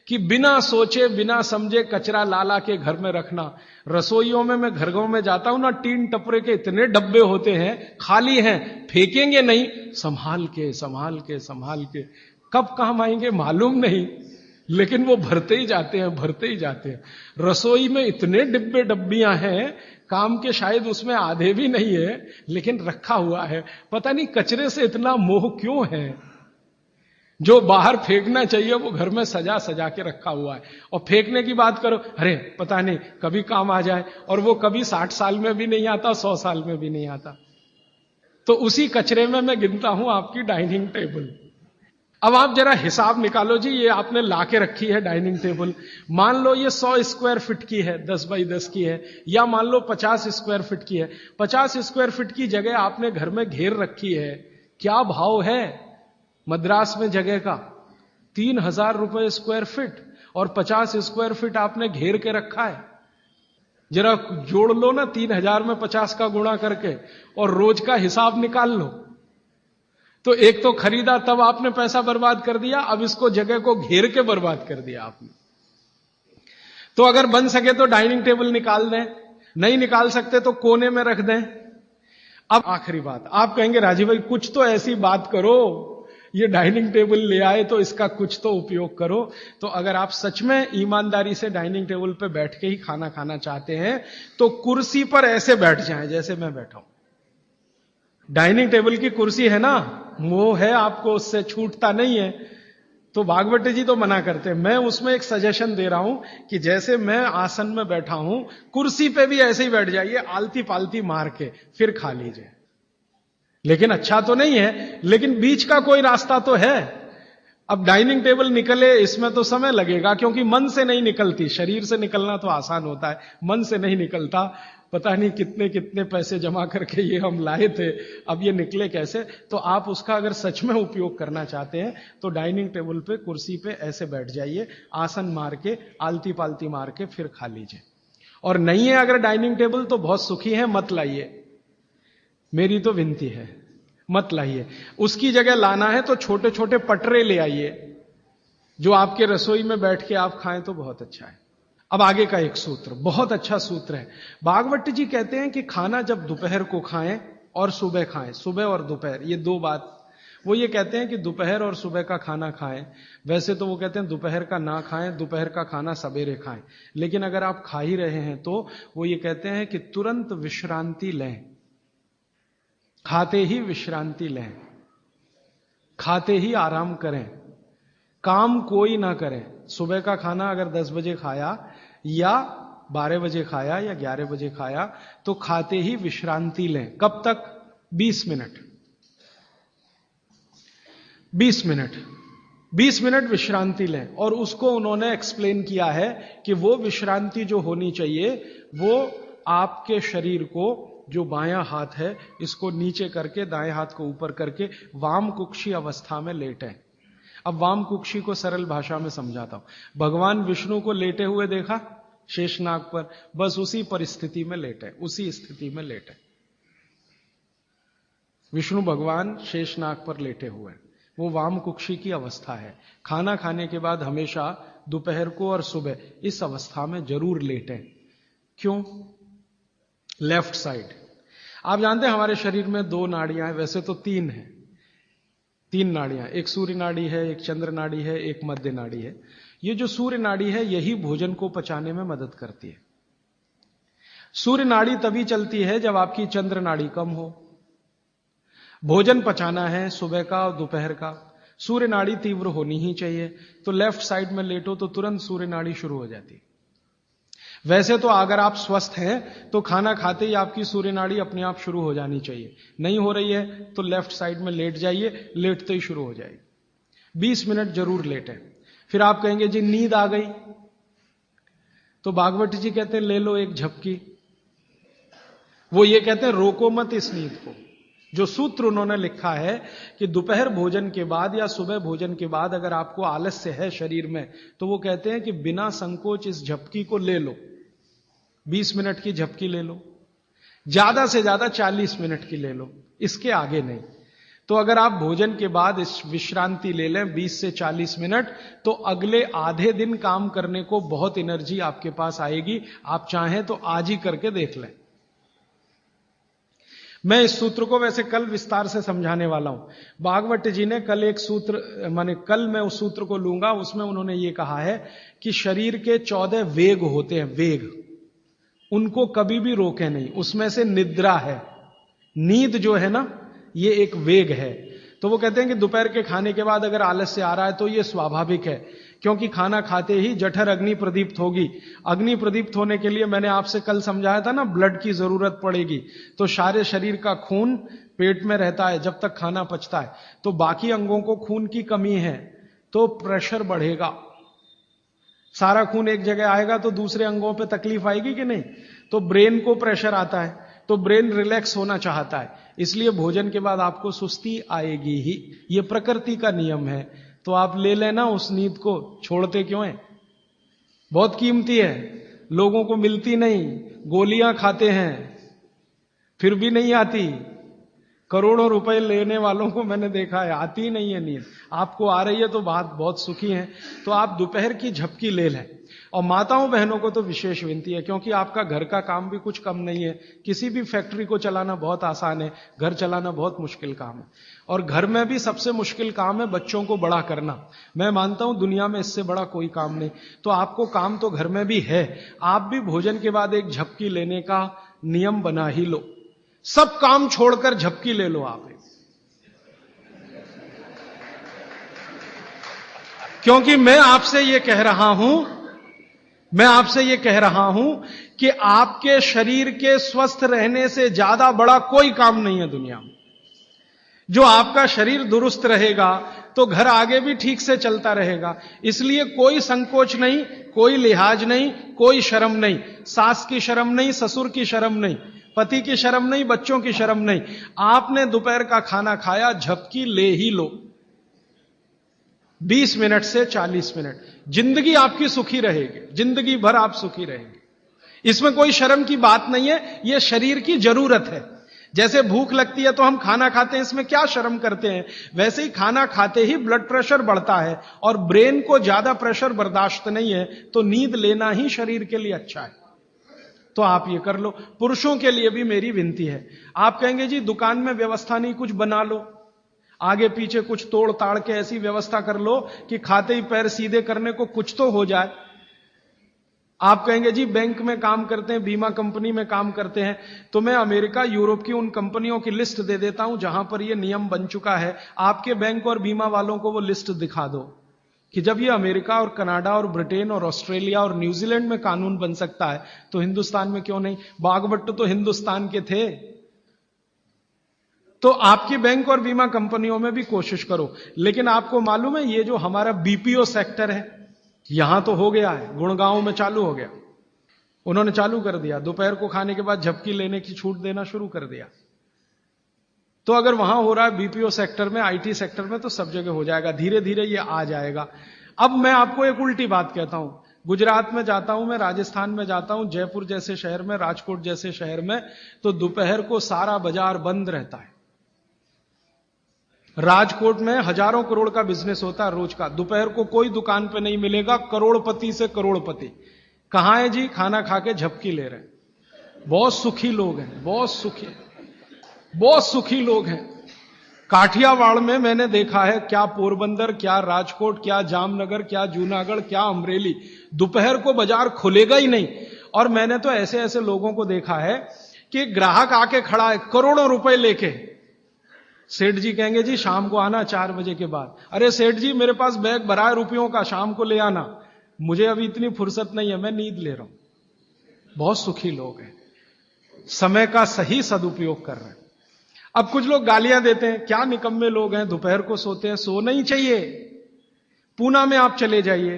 कि बिना सोचे बिना समझे कचरा ला के घर में रखना। रसोइयों में मैं घरों में जाता हूं ना, टीन टपरे के इतने डब्बे होते हैं, खाली हैं, फेंकेंगे नहीं, संभाल के संभाल के संभाल के, कब काम आएंगे मालूम नहीं, लेकिन वो भरते ही जाते हैं, भरते ही जाते हैं। रसोई में इतने डिब्बे डब्बियां हैं, काम के शायद उसमें आधे भी नहीं है, लेकिन रखा हुआ है। पता नहीं कचरे से इतना मोह क्यों है। जो बाहर फेंकना चाहिए वो घर में सजा सजा के रखा हुआ है। और फेंकने की बात करो, अरे पता नहीं कभी काम आ जाए, और वो कभी 60 साल में भी नहीं आता, 100 साल में भी नहीं आता। तो उसी कचरे में मैं गिनता हूं आपकी डाइनिंग टेबल। अब आप जरा हिसाब निकालो जी, ये आपने लाके रखी है डाइनिंग टेबल, मान लो ये 100 स्क्वायर फीट की है, 10 बाई 10 की है, या मान लो 50 स्क्वायर फीट की है। 50 स्क्वायर फीट की जगह आपने घर में घेर रखी है, क्या भाव है मद्रास में जगह का? 3000 रुपए स्क्वायर फीट, और 50 स्क्वायर फीट आपने घेर के रखा है। जरा जोड़ लो ना 3000 में 50 का गुणा करके और रोज का हिसाब निकाल लो। तो एक तो खरीदा तब आपने पैसा बर्बाद कर दिया, अब इसको जगह को घेर के बर्बाद कर दिया आपने। तो अगर बन सके तो डाइनिंग टेबल निकाल दें, नहीं निकाल सकते तो कोने में रख दें। अब आखिरी बात, आप कहेंगे राजीव भाई कुछ तो ऐसी बात करो, ये डाइनिंग टेबल ले आए तो इसका कुछ तो उपयोग करो। तो अगर आप सच में ईमानदारी से डाइनिंग टेबल पे बैठ के ही खाना खाना चाहते हैं तो कुर्सी पर ऐसे बैठ जाएं जैसे मैं बैठा हूं। डाइनिंग टेबल की कुर्सी है ना, मोह है आपको, उससे छूटता नहीं है। तो भागवत जी तो मना करते हैं, मैं उसमें एक सजेशन दे रहा हूं कि जैसे मैं आसन में बैठा हूं कुर्सी पे भी ऐसे ही बैठ जाइए, आलती पालती मार के फिर खा लीजिए। लेकिन अच्छा तो नहीं है, लेकिन बीच का कोई रास्ता तो है। अब डाइनिंग टेबल निकले इसमें तो समय लगेगा, क्योंकि मन से नहीं निकलती। शरीर से निकलना तो आसान होता है, मन से नहीं निकलता। पता नहीं कितने कितने पैसे जमा करके ये हम लाए थे, अब ये निकले कैसे। तो आप उसका अगर सच में उपयोग करना चाहते हैं तो डाइनिंग टेबल पे कुर्सी पे ऐसे बैठ जाइए, आसन मार के आलती पालती मार के फिर खा लीजिए। और नहीं है अगर डाइनिंग टेबल तो बहुत सुखी है, मत लाइए, मेरी तो विनती है, मत लाइए। उसकी जगह लाना है तो छोटे छोटे पटरे ले आइए, जो आपके रसोई में बैठ के आप खाएं तो बहुत अच्छा है। अब आगे का एक सूत्र, बहुत अच्छा सूत्र है। भागवत जी कहते हैं कि खाना जब दोपहर को खाएं और सुबह खाएं, सुबह और दोपहर, ये दो बात। वो ये कहते हैं कि दोपहर और सुबह का खाना खाएं। वैसे तो वो कहते हैं दोपहर का ना खाएं, दोपहर का खाना सवेरे खाएं। लेकिन अगर आप खा ही रहे हैं तो वो ये कहते हैं कि तुरंत विश्रांति लें, खाते ही विश्रांति लें, खाते ही आराम करें, काम कोई ना करें। सुबह का खाना अगर 10 बजे खाया या 12 बजे खाया या 11 बजे खाया तो खाते ही विश्रांति लें। कब तक? 20 मिनट। 20 मिनट 20 मिनट विश्रांति लें। और उसको उन्होंने एक्सप्लेन किया है कि वो विश्रांति जो होनी चाहिए वो आपके शरीर को, जो बायां हाथ है इसको नीचे करके दाएं हाथ को ऊपर करके वाम कुक्षी अवस्था में लेटें। अब वाम कुक्षी को सरल भाषा में समझाता हूं। भगवान विष्णु को लेटे हुए देखा शेषनाग पर, बस उसी परिस्थिति में लेटे, उसी स्थिति में लेटे। विष्णु भगवान शेषनाग पर लेटे हुए, वो वाम कुक्षी की अवस्था है। खाना खाने के बाद हमेशा दोपहर को और सुबह इस अवस्था में जरूर लेटें। क्यों? Left side. आप जानते हैं हमारे शरीर में 2 नाड़ियां हैं, वैसे तो 3 हैं, 3 नाड़ियां, एक सूर्य नाड़ी है, एक चंद्र नाड़ी है, एक मध्य नाड़ी है। ये जो सूर्य नाड़ी है यही भोजन को पचाने में मदद करती है। सूर्य नाड़ी तभी चलती है जब आपकी चंद्र नाड़ी कम हो। भोजन पचाना है सुबह का और दोपहर का, सूर्य नाड़ी तीव्र होनी ही चाहिए। तो लेफ्ट साइड में लेटो तो तुरंत सूर्य नाड़ी शुरू हो जाती है। वैसे तो अगर आप स्वस्थ हैं तो खाना खाते ही आपकी सूर्य नाड़ी अपने आप शुरू हो जानी चाहिए। नहीं हो रही है तो लेफ्ट साइड में लेट जाइए, लेटते ही शुरू हो जाएगी। 20 मिनट जरूर लेटें। फिर आप कहेंगे जी नींद आ गई, तो भागवत जी कहते हैं ले लो एक झपकी। वो ये कहते हैं रोको मत इस नींद को। जो सूत्र उन्होंने लिखा है कि दोपहर भोजन के बाद या सुबह भोजन के बाद अगर आपको आलस्य है शरीर में तो वो कहते हैं कि बिना संकोच इस झपकी को ले लो। 20 मिनट की झपकी ले लो, ज्यादा से ज्यादा 40 मिनट की ले लो, इसके आगे नहीं। तो अगर आप भोजन के बाद इस विश्रांति ले लें 20 से 40 मिनट, तो अगले आधे दिन काम करने को बहुत एनर्जी आपके पास आएगी। आप चाहें तो आज ही करके देख लें। मैं इस सूत्र को वैसे कल विस्तार से समझाने वाला हूं। भागवत जी ने कल एक सूत्र, माने कल मैं उस सूत्र को लूंगा, उसमें उन्होंने ये कहा है कि शरीर के 14 वेग होते हैं, वेग, उनको कभी भी रोके नहीं। उसमें से निद्रा है, नींद जो है ना, ये एक वेग है। तो वो कहते हैं कि दोपहर के खाने के बाद अगर आलस्य आ रहा है तो ये स्वाभाविक है, क्योंकि खाना खाते ही जठर अग्नि प्रदीप्त होगी। अग्नि प्रदीप्त होने के लिए मैंने आपसे कल समझाया था ना, ब्लड की जरूरत पड़ेगी। तो सारे शरीर का खून पेट में रहता है जब तक खाना पचता है, तो बाकी अंगों को खून की कमी है तो प्रेशर बढ़ेगा। सारा खून एक जगह आएगा तो दूसरे अंगों पे तकलीफ आएगी कि नहीं? तो ब्रेन को प्रेशर आता है, तो ब्रेन रिलैक्स होना चाहता है, इसलिए भोजन के बाद आपको सुस्ती आएगी ही। ये प्रकृति का नियम है। तो आप ले लेना उस नींद को, छोड़ते क्यों है? बहुत कीमती है, लोगों को मिलती नहीं। गोलियां खाते हैं फिर भी नहीं आती। करोड़ों रुपए लेने वालों को मैंने देखा है, आती ही नहीं है नींद। आपको आ रही है तो बात बहुत सुखी है, तो आप दोपहर की झपकी ले लें। और माताओं बहनों को तो विशेष विनती है, क्योंकि आपका घर का काम भी कुछ कम नहीं है। किसी भी फैक्ट्री को चलाना बहुत आसान है, घर चलाना बहुत मुश्किल काम है। और घर में भी सबसे मुश्किल काम है बच्चों को बड़ा करना। मैं मानता हूं दुनिया में इससे बड़ा कोई काम नहीं। तो आपको काम तो घर में भी है, आप भी भोजन के बाद एक झपकी लेने का नियम बना ही लो। सब काम छोड़कर झपकी ले लो आप। क्योंकि मैं आपसे यह कह रहा हूं कि आपके शरीर के स्वस्थ रहने से ज्यादा बड़ा कोई काम नहीं है दुनिया में। जो आपका शरीर दुरुस्त रहेगा तो घर आगे भी ठीक से चलता रहेगा। इसलिए कोई संकोच नहीं, कोई लिहाज नहीं, कोई शर्म नहीं। सास की शर्म नहीं, ससुर की शर्म नहीं, पति की शर्म नहीं, बच्चों की शर्म नहीं। आपने दोपहर का खाना खाया, झपकी ले ही लो। 20 मिनट से 40 मिनट, जिंदगी आपकी सुखी रहेगी, जिंदगी भर आप सुखी रहेंगे। इसमें कोई शर्म की बात नहीं है, यह शरीर की जरूरत है। जैसे भूख लगती है तो हम खाना खाते हैं, इसमें क्या शर्म करते हैं। वैसे ही खाना खाते ही ब्लड प्रेशर बढ़ता है और ब्रेन को ज्यादा प्रेशर बर्दाश्त नहीं है, तो नींद लेना ही शरीर के लिए अच्छा है। तो आप ये कर लो। पुरुषों के लिए भी मेरी विनती है। आप कहेंगे जी दुकान में व्यवस्था नहीं, कुछ बना लो, आगे पीछे कुछ तोड़ ताड़ के ऐसी व्यवस्था कर लो कि खाते ही पैर सीधे करने को कुछ तो हो जाए। आप कहेंगे जी बैंक में काम करते हैं, बीमा कंपनी में काम करते हैं, तो मैं अमेरिका यूरोप की उन कंपनियों की लिस्ट दे देता हूं जहां पर यह नियम बन चुका है। आपके बैंक और बीमा वालों को वो लिस्ट दिखा दो कि जब ये अमेरिका और कनाडा और ब्रिटेन और ऑस्ट्रेलिया और न्यूजीलैंड में कानून बन सकता है तो हिंदुस्तान में क्यों नहीं। बागभट्ट तो हिंदुस्तान के थे। तो आपकी बैंक और बीमा कंपनियों में भी कोशिश करो। लेकिन आपको मालूम है ये जो हमारा बीपीओ सेक्टर है, यहां तो हो गया है, गुड़गांव में चालू हो गया। उन्होंने चालू कर दिया, दोपहर को खाने के बाद झपकी लेने की छूट देना शुरू कर दिया। तो अगर वहां हो रहा है बीपीओ सेक्टर में, आईटी सेक्टर में, तो सब जगह हो जाएगा। धीरे धीरे ये आ जाएगा। अब मैं आपको एक उल्टी बात कहता हूं। गुजरात में जाता हूं मैं, राजस्थान में जाता हूं, जयपुर जैसे शहर में, राजकोट जैसे शहर में, तो दोपहर को सारा बाजार बंद रहता है। राजकोट में हजारों करोड़ का बिजनेस होता है रोज का। दोपहर को कोई दुकान पे नहीं मिलेगा, करोड़पति से करोड़पति। कहां है जी? खाना खा के झपकी ले रहे हैं। बहुत सुखी लोग हैं, बहुत सुखी लोग हैं। काठियावाड़ में मैंने देखा है, क्या पोरबंदर, क्या राजकोट, क्या जामनगर, क्या जूनागढ़, क्या अमरेली, दोपहर को बाजार खुलेगा ही नहीं। और मैंने तो ऐसे ऐसे लोगों को देखा है कि ग्राहक आके खड़ा है करोड़ों रुपए लेके। सेठ जी कहेंगे जी शाम को आना 4 बजे के बाद। अरे सेठ जी मेरे पास बैग भरा है रुपयों का, शाम को ले आना, मुझे अभी इतनी फुर्सत नहीं है, मैं नींद ले रहा हूं। बहुत सुखी लोग हैं, समय का सही सदुपयोग कर रहे हैं। अब कुछ लोग गालियां देते हैं, क्या निकम्मे लोग हैं, दोपहर को सोते हैं। सोना ही चाहिए। पूना में आप चले जाइए,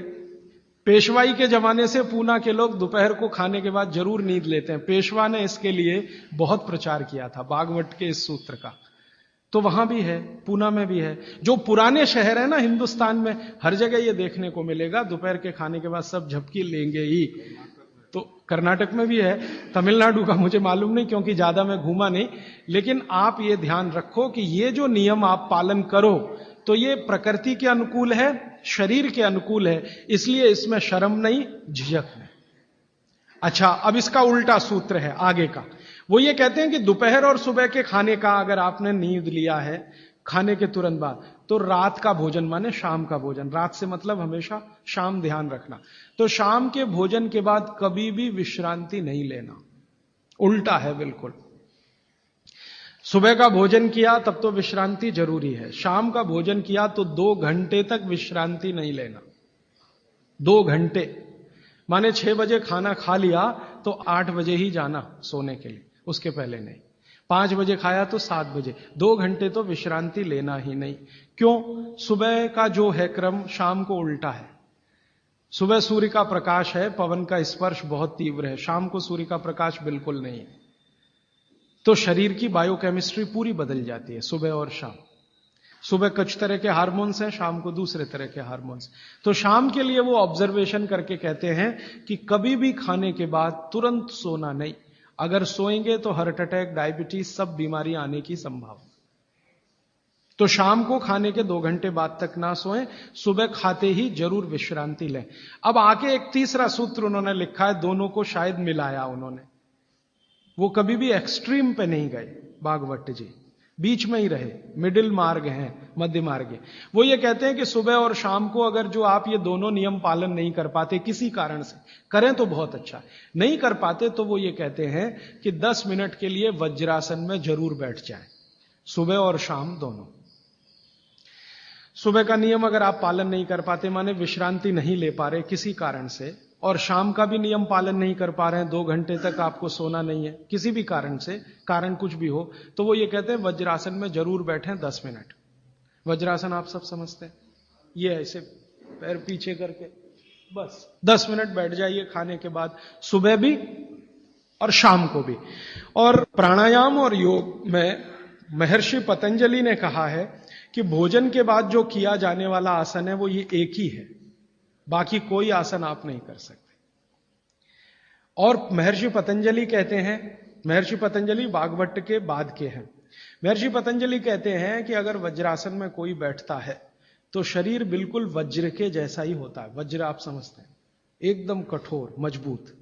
पेशवाई के जमाने से पूना के लोग दोपहर को खाने के बाद जरूर नींद लेते हैं। पेशवा ने इसके लिए बहुत प्रचार किया था, बागवट के इस सूत्र का। तो वहां भी है, पूना में भी है। जो पुराने शहर है ना हिंदुस्तान में, हर जगह ये देखने को मिलेगा, दोपहर के खाने के बाद सब झपकी लेंगे ही। तो कर्नाटक में भी है, तमिलनाडु का मुझे मालूम नहीं क्योंकि ज्यादा मैं घूमा नहीं। लेकिन आप ये ध्यान रखो कि ये जो नियम आप पालन करो तो ये प्रकृति के अनुकूल है, शरीर के अनुकूल है, इसलिए इसमें शर्म नहीं, झिझक नहीं। अच्छा, अब इसका उल्टा सूत्र है आगे का। वो ये कहते हैं कि दोपहर और सुबह के खाने का अगर आपने नींद लिया है खाने के तुरंत बाद, तो रात का भोजन माने शाम का भोजन, रात से मतलब हमेशा शाम, ध्यान रखना। तो शाम के भोजन के बाद कभी भी विश्रांति नहीं लेना, उल्टा है बिल्कुल। सुबह का भोजन किया तब तो विश्रांति जरूरी है, शाम का भोजन किया तो 2 घंटे तक विश्रांति नहीं लेना। 2 घंटे माने 6 बजे खाना खा लिया तो 8 बजे ही जाना सोने के लिए, उसके पहले नहीं। 5 बजे खाया तो 7 बजे, 2 घंटे तो विश्रांति लेना ही नहीं। क्यों? सुबह का जो है क्रम शाम को उल्टा है। सुबह सूर्य का प्रकाश है, पवन का स्पर्श बहुत तीव्र है, शाम को सूर्य का प्रकाश बिल्कुल नहीं है। तो शरीर की बायोकेमिस्ट्री पूरी बदल जाती है सुबह और शाम। सुबह कुछ तरह के हार्मोन्स हैं, शाम को दूसरे तरह के हार्मोन्स। तो शाम के लिए वो ऑब्जर्वेशन करके कहते हैं कि कभी भी खाने के बाद तुरंत सोना नहीं। अगर सोएंगे तो हार्ट अटैक, डायबिटीज, सब बीमारी आने की संभावना। तो शाम को खाने के 2 घंटे बाद तक ना सोएं, सुबह खाते ही जरूर विश्रांति लें। अब आके एक तीसरा सूत्र उन्होंने लिखा है, दोनों को शायद मिलाया उन्होंने। वो कभी भी एक्सट्रीम पे नहीं गए भागवत जी, बीच में ही रहे, मिडिल मार्ग है, मध्य मार्ग है। वो ये कहते हैं कि सुबह और शाम को अगर जो आप ये दोनों नियम पालन नहीं कर पाते किसी कारण से, करें तो बहुत अच्छा, नहीं कर पाते तो वो ये कहते हैं कि 10 मिनट के लिए वज्रासन में जरूर बैठ जाएं, सुबह और शाम दोनों। सुबह का नियम अगर आप पालन नहीं कर पाते, माने विश्रांति नहीं ले पा रहे किसी कारण से, और शाम का भी नियम पालन नहीं कर पा रहे हैं, 2 घंटे तक आपको सोना नहीं है किसी भी कारण से, कारण कुछ भी हो, तो वो ये कहते हैं वज्रासन में जरूर बैठें 10 मिनट। वज्रासन आप सब समझते हैं, ये ऐसे पैर पीछे करके बस 10 मिनट बैठ जाइए खाने के बाद, सुबह भी और शाम को भी। और प्राणायाम और योग में महर्षि पतंजलि ने कहा है कि भोजन के बाद जो किया जाने वाला आसन है वो ये एक ही है, बाकी कोई आसन आप नहीं कर सकते। और महर्षि पतंजलि कहते हैं, महर्षि पतंजलि भागवत के बाद के हैं, महर्षि पतंजलि कहते हैं कि अगर वज्रासन में कोई बैठता है तो शरीर बिल्कुल वज्र के जैसा ही होता है। वज्र आप समझते हैं, एकदम कठोर मजबूत।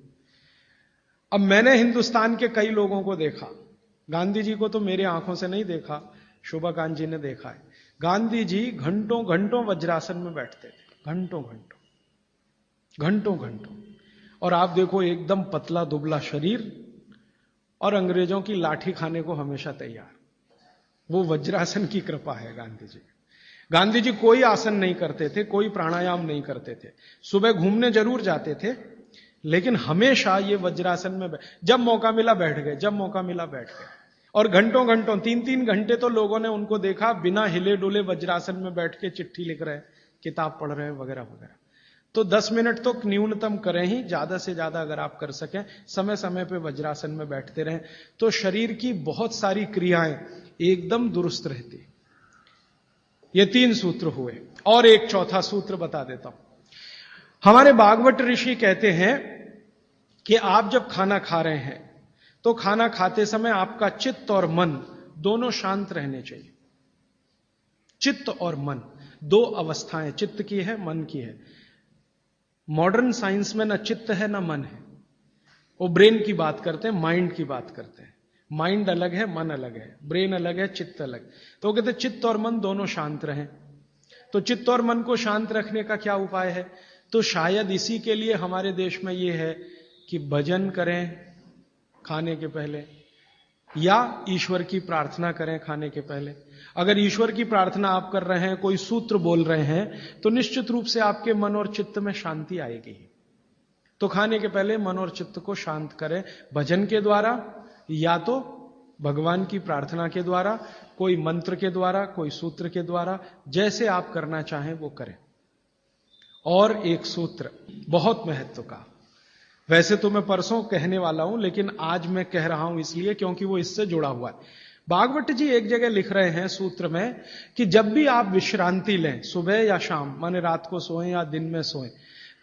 अब मैंने हिंदुस्तान के कई लोगों को देखा, गांधी जी को तो मेरे आंखों से नहीं देखा, शोभाकांत जी ने देखा है। गांधी जी घंटों घंटों वज्रासन में बैठते थे, घंटों घंटों घंटों घंटों। और आप देखो एकदम पतला दुबला शरीर, और अंग्रेजों की लाठी खाने को हमेशा तैयार। वो वज्रासन की कृपा है गांधी जी। गांधी जी कोई आसन नहीं करते थे, कोई प्राणायाम नहीं करते थे, सुबह घूमने जरूर जाते थे, लेकिन हमेशा ये वज्रासन में जब मौका मिला बैठ गए, जब मौका मिला बैठ गए। और घंटों घंटों 3-3 घंटे तो लोगों ने उनको देखा बिना हिले डुले वज्रासन में बैठ के चिट्ठी लिख रहे हैं, किताब पढ़ रहे हैं, वगैरह वगैरह। तो 10 मिनट तो न्यूनतम करें ही, ज्यादा से ज्यादा अगर आप कर सकें, समय समय पे वज्रासन में बैठते रहें, तो शरीर की बहुत सारी क्रियाएं एकदम दुरुस्त रहती। ये 3 सूत्र हुए, और एक चौथा सूत्र बता देता हूं। हमारे भागवत ऋषि कहते हैं कि आप जब खाना खा रहे हैं तो खाना खाते समय आपका चित्त और मन दोनों शांत रहने चाहिए। चित्त और मन 2 अवस्थाएं, चित्त की है, मन की है। मॉडर्न साइंस में ना चित्त है ना मन है, वो ब्रेन की बात करते हैं, माइंड की बात करते हैं। माइंड अलग है, मन अलग है, ब्रेन अलग है, चित्त अलग। तो वो कहते हैं चित्त और मन दोनों शांत रहें। तो चित्त और मन को शांत रखने का क्या उपाय है? तो शायद इसी के लिए हमारे देश में ये है कि भजन करें खाने के पहले, या ईश्वर की प्रार्थना करें खाने के पहले। अगर ईश्वर की प्रार्थना आप कर रहे हैं, कोई सूत्र बोल रहे हैं, तो निश्चित रूप से आपके मन और चित्त में शांति आएगी। तो खाने के पहले मन और चित्त को शांत करें, भजन के द्वारा, या तो भगवान की प्रार्थना के द्वारा, कोई मंत्र के द्वारा, कोई सूत्र के द्वारा, जैसे आप करना चाहें वो करें। और एक सूत्र बहुत महत्व का, वैसे तो मैं परसों कहने वाला हूं, लेकिन आज मैं कह रहा हूं इसलिए क्योंकि वो इससे जुड़ा हुआ है। भागवत जी एक जगह लिख रहे हैं सूत्र में कि जब भी आप विश्रांति लें, सुबह या शाम, माने रात को सोएं या दिन में सोएं,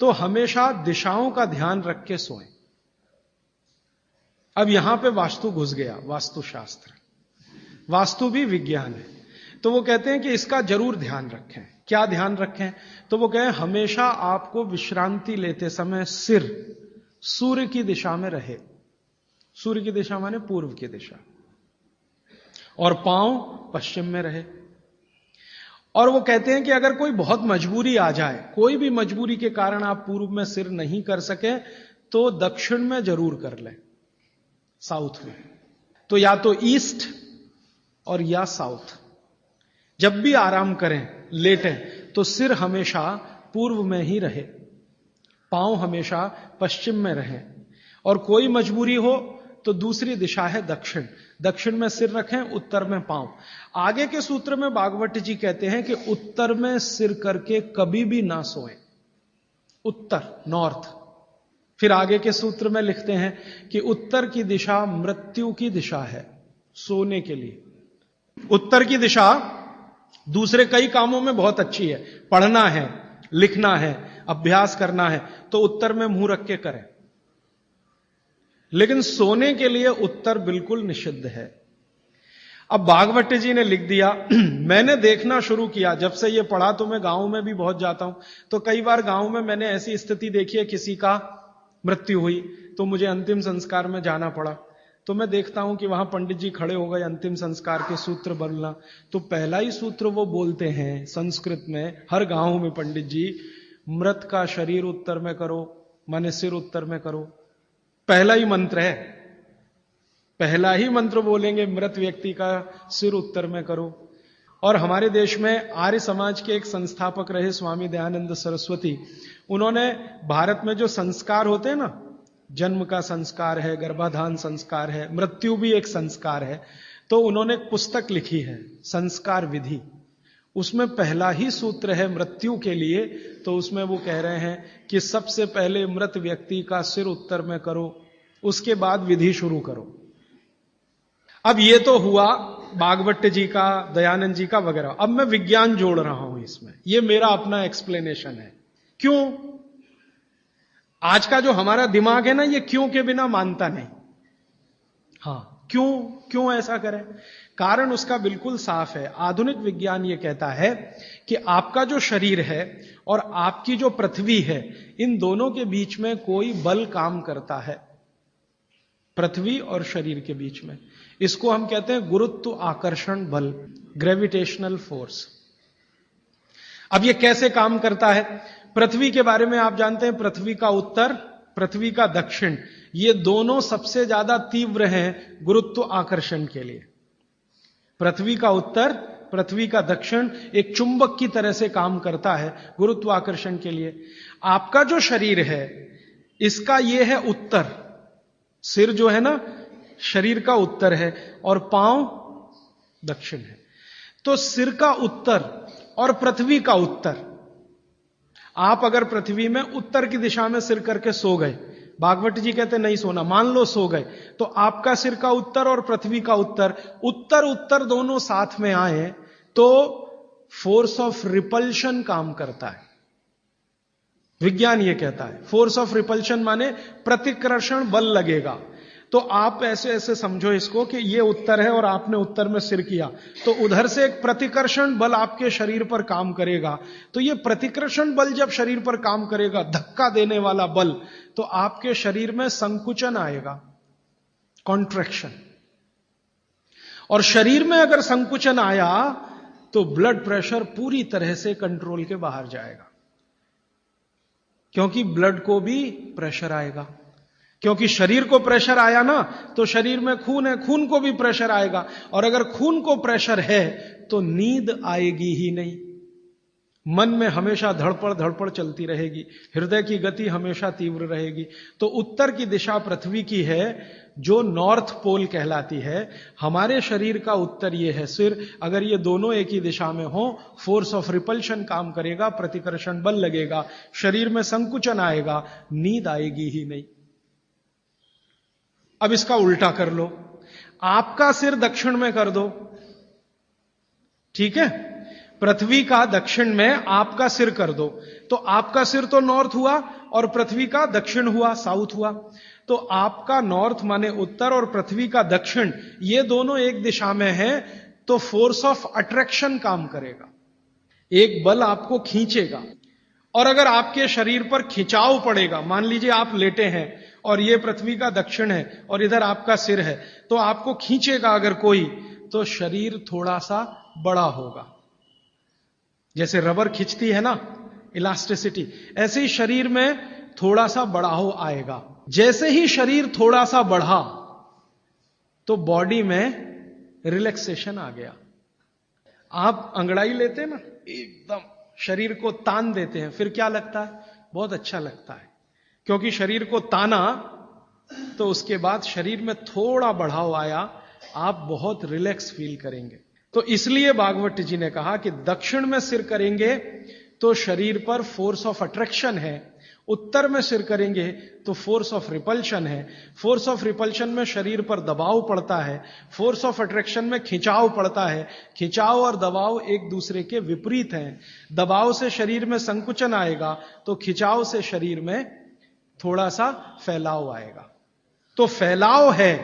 तो हमेशा दिशाओं का ध्यान रख के सोएं। अब यहां पे वास्तु घुस गया, वास्तुशास्त्र, वास्तु भी विज्ञान है। तो वो कहते हैं कि इसका जरूर ध्यान रखें। क्या ध्यान रखें? तो वो कहें हमेशा आपको विश्रांति लेते समय सिर सूर्य की दिशा में रहे। सूर्य की दिशा माने पूर्व की दिशा, और पांव पश्चिम में रहे। और वो कहते हैं कि अगर कोई बहुत मजबूरी आ जाए, कोई भी मजबूरी के कारण आप पूर्व में सिर नहीं कर सके, तो दक्षिण में जरूर कर लें, साउथ में। तो या तो ईस्ट और या साउथ। जब भी आराम करें, लेटें, तो सिर हमेशा पूर्व में ही रहे, पांव हमेशा पश्चिम में रहे। और कोई मजबूरी हो तो दूसरी दिशा है दक्षिण, दक्षिण में सिर रखें, उत्तर में पांव। आगे के सूत्र में भागवत जी कहते हैं कि उत्तर में सिर करके कभी भी ना सोएं, उत्तर, नॉर्थ। फिर आगे के सूत्र में लिखते हैं कि उत्तर की दिशा मृत्यु की दिशा है, सोने के लिए। उत्तर की दिशा दूसरे कई कामों में बहुत अच्छी है, पढ़ना है, लिखना है, अभ्यास करना है, तो उत्तर में मुंह रख के करें। लेकिन सोने के लिए उत्तर बिल्कुल निषिद्ध है। अब भागवत जी ने लिख दिया, मैंने देखना शुरू किया, जब से ये पढ़ा तो मैं गांव में भी बहुत जाता हूं, तो कई बार गांव में मैंने ऐसी स्थिति देखी है, किसी का मृत्यु हुई तो मुझे अंतिम संस्कार में जाना पड़ा, तो मैं देखता हूं कि वहां पंडित जी खड़े हो गए अंतिम संस्कार के सूत्र बोलना, तो पहला ही सूत्र वो बोलते हैं संस्कृत में, हर गांव में पंडित जी, मृत का शरीर उत्तर में करो, माने सिर उत्तर में करो। पहला ही मंत्र है, पहला ही मंत्र बोलेंगे, मृत व्यक्ति का सिर उत्तर में करो। और हमारे देश में आर्य समाज के एक संस्थापक रहे स्वामी दयानंद सरस्वती, उन्होंने भारत में जो संस्कार होते हैं ना, जन्म का संस्कार है, गर्भाधान संस्कार है, मृत्यु भी एक संस्कार है, तो उन्होंने एक पुस्तक लिखी है संस्कार विधि, उसमें पहला ही सूत्र है मृत्यु के लिए। तो उसमें वो कह रहे हैं कि सबसे पहले मृत व्यक्ति का सिर उत्तर में करो, उसके बाद विधि शुरू करो। अब ये तो हुआ भागवत जी का, दयानंद जी का वगैरह। अब मैं विज्ञान जोड़ रहा हूं इसमें, ये मेरा अपना एक्सप्लेनेशन है। क्यों? आज का जो हमारा दिमाग है ना, ये क्यों के बिना मानता नहीं। हां, क्यों ऐसा करें? कारण उसका बिल्कुल साफ है। आधुनिक विज्ञान ये कहता है कि आपका जो शरीर है और आपकी जो पृथ्वी है, इन दोनों के बीच में कोई बल काम करता है, पृथ्वी और शरीर के बीच में। इसको हम कहते हैं गुरुत्व आकर्षण बल, ग्रेविटेशनल फोर्स। अब ये कैसे काम करता है? पृथ्वी के बारे में आप जानते हैं, पृथ्वी का उत्तर, पृथ्वी का दक्षिण, ये दोनों सबसे ज्यादा तीव्र हैं गुरुत्व आकर्षण के लिए। पृथ्वी का उत्तर, पृथ्वी का दक्षिण एक चुंबक की तरह से काम करता है गुरुत्वाकर्षण के लिए। आपका जो शरीर है, इसका यह है उत्तर, सिर जो है ना शरीर का उत्तर है और पांव दक्षिण है। तो सिर का उत्तर और पृथ्वी का उत्तर, आप अगर पृथ्वी में उत्तर की दिशा में सिर करके सो गए, भागवत जी कहते नहीं सोना, मान लो सो गए, तो आपका सिर का उत्तर और पृथ्वी का उत्तर, उत्तर दोनों साथ में आए तो फोर्स ऑफ रिपल्शन काम करता है। विज्ञान यह कहता है फोर्स ऑफ रिपल्शन माने प्रतिकर्षण बल लगेगा। तो आप ऐसे ऐसे समझो इसको कि ये उत्तर है और आपने उत्तर में सिर किया, तो उधर से एक प्रतिकर्षण बल आपके शरीर पर काम करेगा। तो ये प्रतिकर्षण बल जब शरीर पर काम करेगा, धक्का देने वाला बल, तो आपके शरीर में संकुचन आएगा, कॉन्ट्रैक्शन। और शरीर में अगर संकुचन आया तो ब्लड प्रेशर पूरी तरह से कंट्रोल के बाहर जाएगा, क्योंकि ब्लड को भी प्रेशर आएगा। क्योंकि शरीर को प्रेशर आया ना, तो शरीर में खून है, खून को भी प्रेशर आएगा, और अगर खून को प्रेशर है तो नींद आएगी ही नहीं। मन में हमेशा धड़पड़ चलती रहेगी, हृदय की गति हमेशा तीव्र रहेगी। तो उत्तर की दिशा पृथ्वी की है, जो नॉर्थ पोल कहलाती है। हमारे शरीर का उत्तर ये है सिर। अगर ये दोनों एक ही दिशा में हो, फोर्स ऑफ रिपल्शन काम करेगा, प्रतिकर्षण बल लगेगा, शरीर में संकुचन आएगा, नींद आएगी ही नहीं। अब इसका उल्टा कर लो, आपका सिर दक्षिण में कर दो, ठीक है? पृथ्वी का दक्षिण में आपका सिर कर दो, तो आपका सिर तो नॉर्थ हुआ और पृथ्वी का दक्षिण हुआ, साउथ हुआ। तो आपका नॉर्थ माने उत्तर और पृथ्वी का दक्षिण, ये दोनों एक दिशा में हैं, तो फोर्स ऑफ अट्रैक्शन काम करेगा, एक बल आपको खींचेगा। और अगर आपके शरीर पर खिंचाव पड़ेगा, मान लीजिए आप लेटे हैं और ये पृथ्वी का दक्षिण है और इधर आपका सिर है, तो आपको खींचेगा अगर कोई, तो शरीर थोड़ा सा बड़ा होगा। जैसे रबर खींचती है ना, इलास्टिसिटी, ऐसे ही शरीर में थोड़ा सा बढ़ाव आएगा। जैसे ही शरीर थोड़ा सा बढ़ा तो बॉडी में रिलैक्सेशन आ गया। आप अंगड़ाई लेते हैं ना, एकदम शरीर को तान देते हैं, फिर क्या लगता है? बहुत अच्छा लगता है, क्योंकि शरीर को ताना तो उसके बाद शरीर में थोड़ा बढ़ाव आया, आप बहुत रिलैक्स फील करेंगे। तो इसलिए भागवत जी ने कहा कि दक्षिण में सिर करेंगे तो शरीर पर फोर्स ऑफ अट्रैक्शन है, उत्तर में सिर करेंगे तो फोर्स ऑफ रिपल्शन है। फोर्स ऑफ रिपल्शन में शरीर पर दबाव पड़ता है, फोर्स ऑफ अट्रैक्शन में खिंचाव पड़ता है। खिंचाव और दबाव एक दूसरे के विपरीत हैं। दबाव से शरीर में संकुचन आएगा तो खिंचाव से शरीर में थोड़ा सा फैलाव आएगा। तो फैलाव है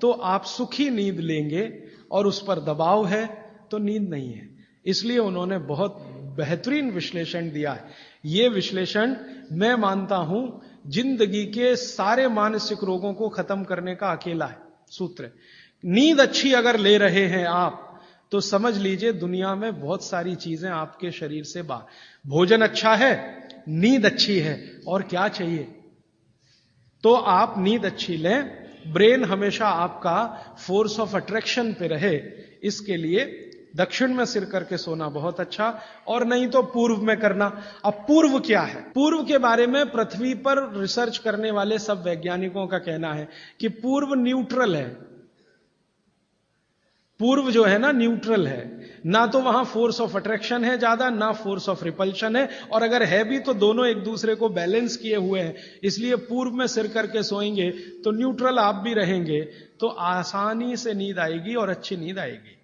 तो आप सुखी नींद लेंगे और उस पर दबाव है तो नींद नहीं है। इसलिए उन्होंने बहुत बेहतरीन विश्लेषण दिया है। यह विश्लेषण मैं मानता हूं जिंदगी के सारे मानसिक रोगों को खत्म करने का अकेला है सूत्र। नींद अच्छी अगर ले रहे हैं आप तो समझ लीजिए दुनिया में बहुत सारी चीजें आपके शरीर से बाहर। भोजन अच्छा है, नींद अच्छी है, और क्या चाहिए। तो आप नींद अच्छी लें, ब्रेन हमेशा आपका फोर्स ऑफ अट्रैक्शन पे रहे, इसके लिए दक्षिण में सिर करके सोना बहुत अच्छा, और नहीं तो पूर्व में करना। अब पूर्व क्या है? पूर्व के बारे में पृथ्वी पर रिसर्च करने वाले सब वैज्ञानिकों का कहना है कि पूर्व न्यूट्रल है। पूर्व जो है ना न्यूट्रल है, ना तो वहां फोर्स ऑफ अट्रैक्शन है ज्यादा, ना फोर्स ऑफ रिपल्शन है, और अगर है भी तो दोनों एक दूसरे को बैलेंस किए हुए हैं। इसलिए पूर्व में सिर करके सोएंगे तो न्यूट्रल आप भी रहेंगे, तो आसानी से नींद आएगी और अच्छी नींद आएगी।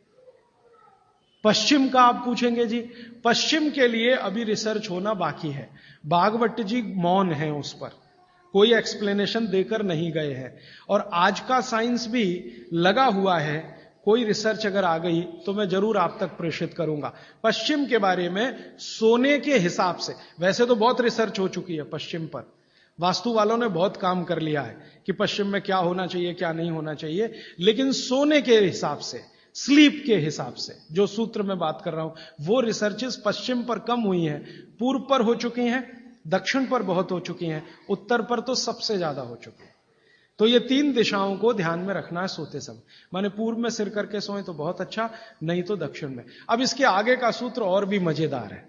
पश्चिम का आप पूछेंगे जी, पश्चिम के लिए अभी रिसर्च होना बाकी है। बागवट जी मौन है, उस पर कोई एक्सप्लेनेशन देकर नहीं गए हैं, और आज का साइंस भी लगा हुआ है। कोई रिसर्च अगर आ गई तो मैं जरूर आप तक प्रेषित करूंगा। पश्चिम के बारे में सोने के हिसाब से वैसे तो बहुत रिसर्च हो चुकी है पश्चिम पर, वास्तु वालों ने बहुत काम कर लिया है कि पश्चिम में क्या होना चाहिए क्या नहीं होना चाहिए, लेकिन सोने के हिसाब से, स्लीप के हिसाब से जो सूत्र में बात कर रहा हूं वो रिसर्चेस पश्चिम पर कम हुई हैं, पूर्व पर हो चुकी हैं, दक्षिण पर बहुत हो चुकी हैं, उत्तर पर तो सबसे ज्यादा हो चुकी है। तो ये तीन दिशाओं को ध्यान में रखना है सोते समय। माने पूर्व में सिर करके सोए तो बहुत अच्छा, नहीं तो दक्षिण में। अब इसके आगे का सूत्र और भी मजेदार है,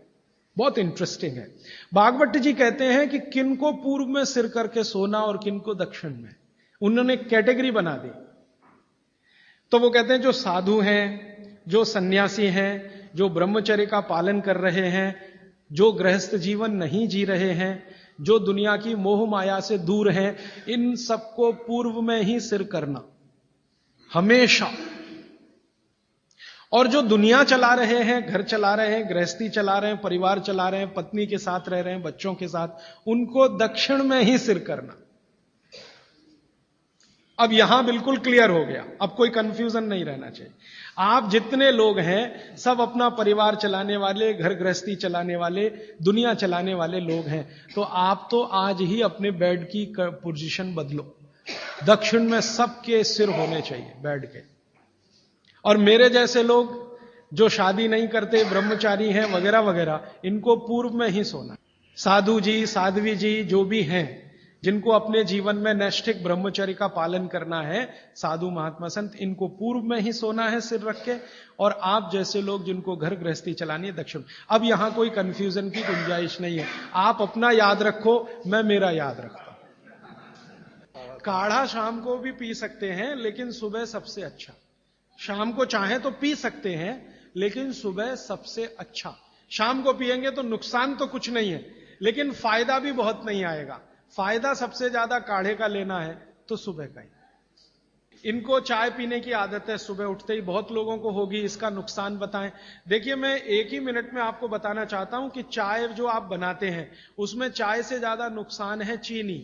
बहुत इंटरेस्टिंग है। बागवट जी कहते हैं कि किन को पूर्व में सिर करके सोना और किन को दक्षिण में, उन्होंने कैटेगरी बना दी। तो वो कहते हैं जो साधु हैं, जो सन्यासी हैं, जो ब्रह्मचर्य का पालन कर रहे हैं, जो गृहस्थ जीवन नहीं जी रहे हैं, जो दुनिया की मोह माया से दूर हैं, इन सबको पूर्व में ही सिर करना हमेशा। और जो दुनिया चला रहे हैं, घर चला रहे हैं, गृहस्थी चला रहे हैं, परिवार चला रहे हैं, पत्नी के साथ रह रहे हैं, बच्चों के साथ, उनको दक्षिण में ही सिर करना। अब यहां बिल्कुल क्लियर हो गया, अब कोई कंफ्यूजन नहीं रहना चाहिए। आप जितने लोग हैं सब अपना परिवार चलाने वाले, घर गृहस्थी चलाने वाले, दुनिया चलाने वाले लोग हैं, तो आप तो आज ही अपने बेड की पोजीशन बदलो। दक्षिण में सबके सिर होने चाहिए बेड के। और मेरे जैसे लोग जो शादी नहीं करते, ब्रह्मचारी हैं वगैरह वगैरह, इनको पूर्व में ही सोना। साधु जी, साध्वी जी जो भी हैं, जिनको अपने जीवन में नैष्ठिक ब्रह्मचर्य का पालन करना है, साधु महात्मा संत, इनको पूर्व में ही सोना है सिर रख के। और आप जैसे लोग जिनको घर गृहस्थी चलानी है, दक्षिण। अब यहां कोई कंफ्यूजन की गुंजाइश नहीं है, आप अपना याद रखो, मैं मेरा याद रखता हूं। काढ़ा शाम को भी पी सकते हैं, लेकिन सुबह सबसे अच्छा। शाम को चाहे तो पी सकते हैं, लेकिन सुबह सबसे अच्छा। शाम को पिएंगे तो नुकसान तो कुछ नहीं है, लेकिन फायदा भी बहुत नहीं आएगा। फायदा सबसे ज्यादा काढ़े का लेना है तो सुबह का ही। इनको चाय पीने की आदत है सुबह उठते ही, बहुत लोगों को होगी। इसका नुकसान बताएं। देखिए, मैं एक ही मिनट में आपको बताना चाहता हूं कि चाय जो आप बनाते हैं उसमें चाय से ज्यादा नुकसान है चीनी।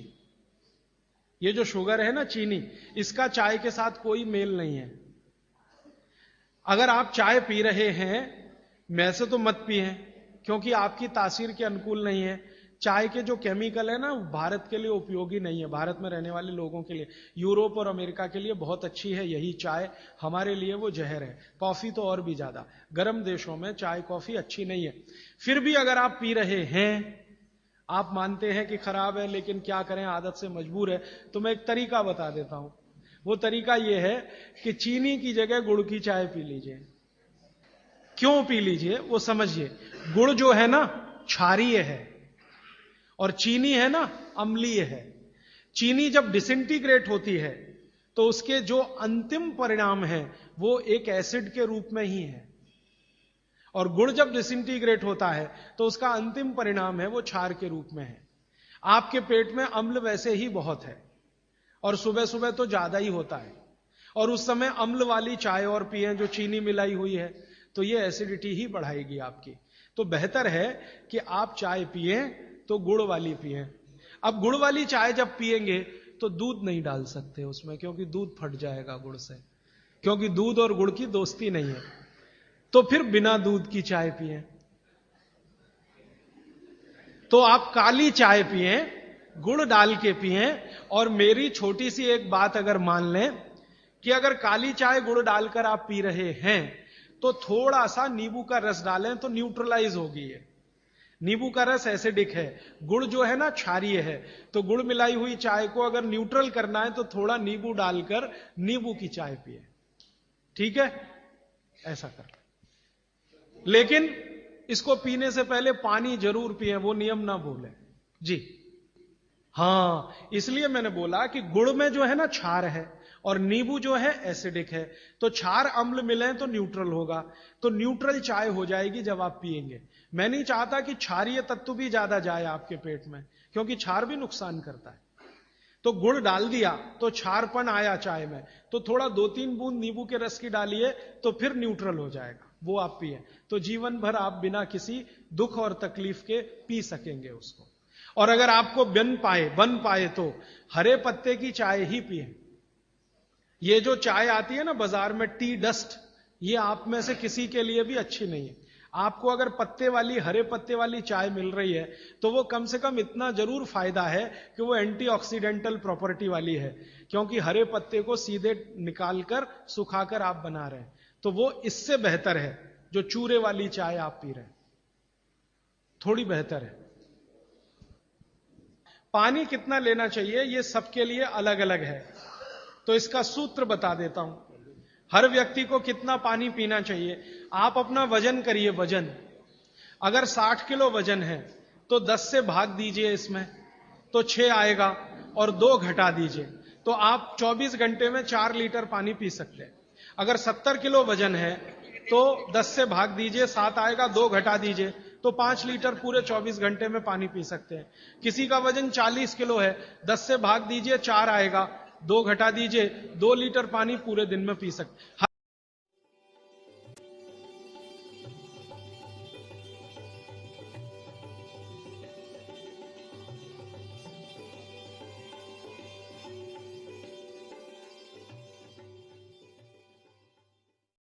ये जो शुगर है ना, चीनी, इसका चाय के साथ कोई मेल नहीं है। अगर आप चाय पी रहे हैं, मैं से तो मत पिए, क्योंकि आपकी तासीर के अनुकूल नहीं है। चाय के जो केमिकल है ना, भारत के लिए उपयोगी नहीं है, भारत में रहने वाले लोगों के लिए। यूरोप और अमेरिका के लिए बहुत अच्छी है यही चाय, हमारे लिए वो जहर है। कॉफी तो और भी ज्यादा, गर्म देशों में चाय कॉफी अच्छी नहीं है। फिर भी अगर आप पी रहे हैं, आप मानते हैं कि खराब है, लेकिन क्या करें, आदत से मजबूर है, तो मैं एक तरीका बता देता हूं। वो तरीका यह है कि चीनी की जगह गुड़ की चाय पी लीजिए। क्यों पी लीजिए वो समझिए। गुड़ जो है ना क्षारीय है, और चीनी है ना अम्लीय है। चीनी जब डिसिंटीग्रेट होती है तो उसके जो अंतिम परिणाम है वो एक एसिड के रूप में ही है, और गुड़ जब डिसिंटीग्रेट होता है तो उसका अंतिम परिणाम है वो क्षार के रूप में है। आपके पेट में अम्ल वैसे ही बहुत है और सुबह सुबह तो ज्यादा ही होता है, और उस समय अम्ल वाली चाय और पिएं जो चीनी मिलाई हुई है, तो ये एसिडिटी ही बढ़ाएगी आपकी। तो बेहतर है कि आप चाय पिएं तो गुड़ वाली पिएं। अब गुड़ वाली चाय जब पिएंगे तो दूध नहीं डाल सकते उसमें, क्योंकि दूध फट जाएगा गुड़ से, क्योंकि दूध और गुड़ की दोस्ती नहीं है। तो फिर बिना दूध की चाय पिएं। तो आप काली चाय पिएं, गुड़ डाल के पिएं। और मेरी छोटी सी एक बात अगर मान लें कि अगर काली चाय गुड़ डालकर आप पी रहे हैं तो थोड़ा सा नींबू का रस डालें तो न्यूट्रलाइज होगी ये। नींबू का रस एसिडिक है, गुड़ जो है ना क्षारीय है, तो गुड़ मिलाई हुई चाय को अगर न्यूट्रल करना है तो थोड़ा नींबू डालकर नींबू की चाय पिए। ठीक है, ऐसा कर। लेकिन इसको पीने से पहले पानी जरूर पिए, वो नियम ना भूलें जी। हां, इसलिए मैंने बोला कि गुड़ में जो है ना क्षार है और नींबू जो है एसिडिक है, तो क्षार अम्ल मिले तो न्यूट्रल होगा, तो न्यूट्रल चाय हो जाएगी जब आप पिएंगे। मैं नहीं चाहता कि क्षारीय तत्व भी ज्यादा जाए आपके पेट में, क्योंकि क्षार भी नुकसान करता है। तो गुड़ डाल दिया तो क्षारपन आया चाय में, तो थोड़ा 2-3 बूंद नींबू के रस की डालिए तो फिर न्यूट्रल हो जाएगा, वो आप पिए। तो जीवन भर आप बिना किसी दुख और तकलीफ के पी सकेंगे उसको। और अगर आपको बन पाए तो हरे पत्ते की चाय ही पिए। ये जो चाय आती है ना बाजार में, टी डस्ट, ये आप में से किसी के लिए भी अच्छी नहीं है। आपको अगर पत्ते वाली, हरे पत्ते वाली चाय मिल रही है तो वो कम से कम इतना जरूर फायदा है कि वो एंटीऑक्सीडेंटल प्रॉपर्टी वाली है, क्योंकि हरे पत्ते को सीधे निकालकर सुखाकर आप बना रहे हैं, तो वो इससे बेहतर है जो चूरे वाली चाय आप पी रहे हैं, थोड़ी बेहतर है। पानी कितना लेना चाहिए ये सबके लिए अलग अलग है, तो इसका सूत्र बता देता हूं। हर व्यक्ति को कितना पानी पीना चाहिए, आप अपना वजन करिए। वजन अगर 60 किलो वजन है तो 10 से भाग दीजिए इसमें, तो 6 आएगा, और 2 घटा दीजिए, तो आप 24 घंटे में 4 लीटर पानी पी सकते हैं। अगर 70 किलो वजन है तो 10 से भाग दीजिए, 7 आएगा, 2 घटा दीजिए, तो 5 लीटर पूरे 24 घंटे में पानी पी सकते हैं। किसी का वजन 40 किलो है, 10 से भाग दीजिए, 4 आएगा, 2 घटा दीजिए, 2 लीटर पानी पूरे दिन में पी सकते।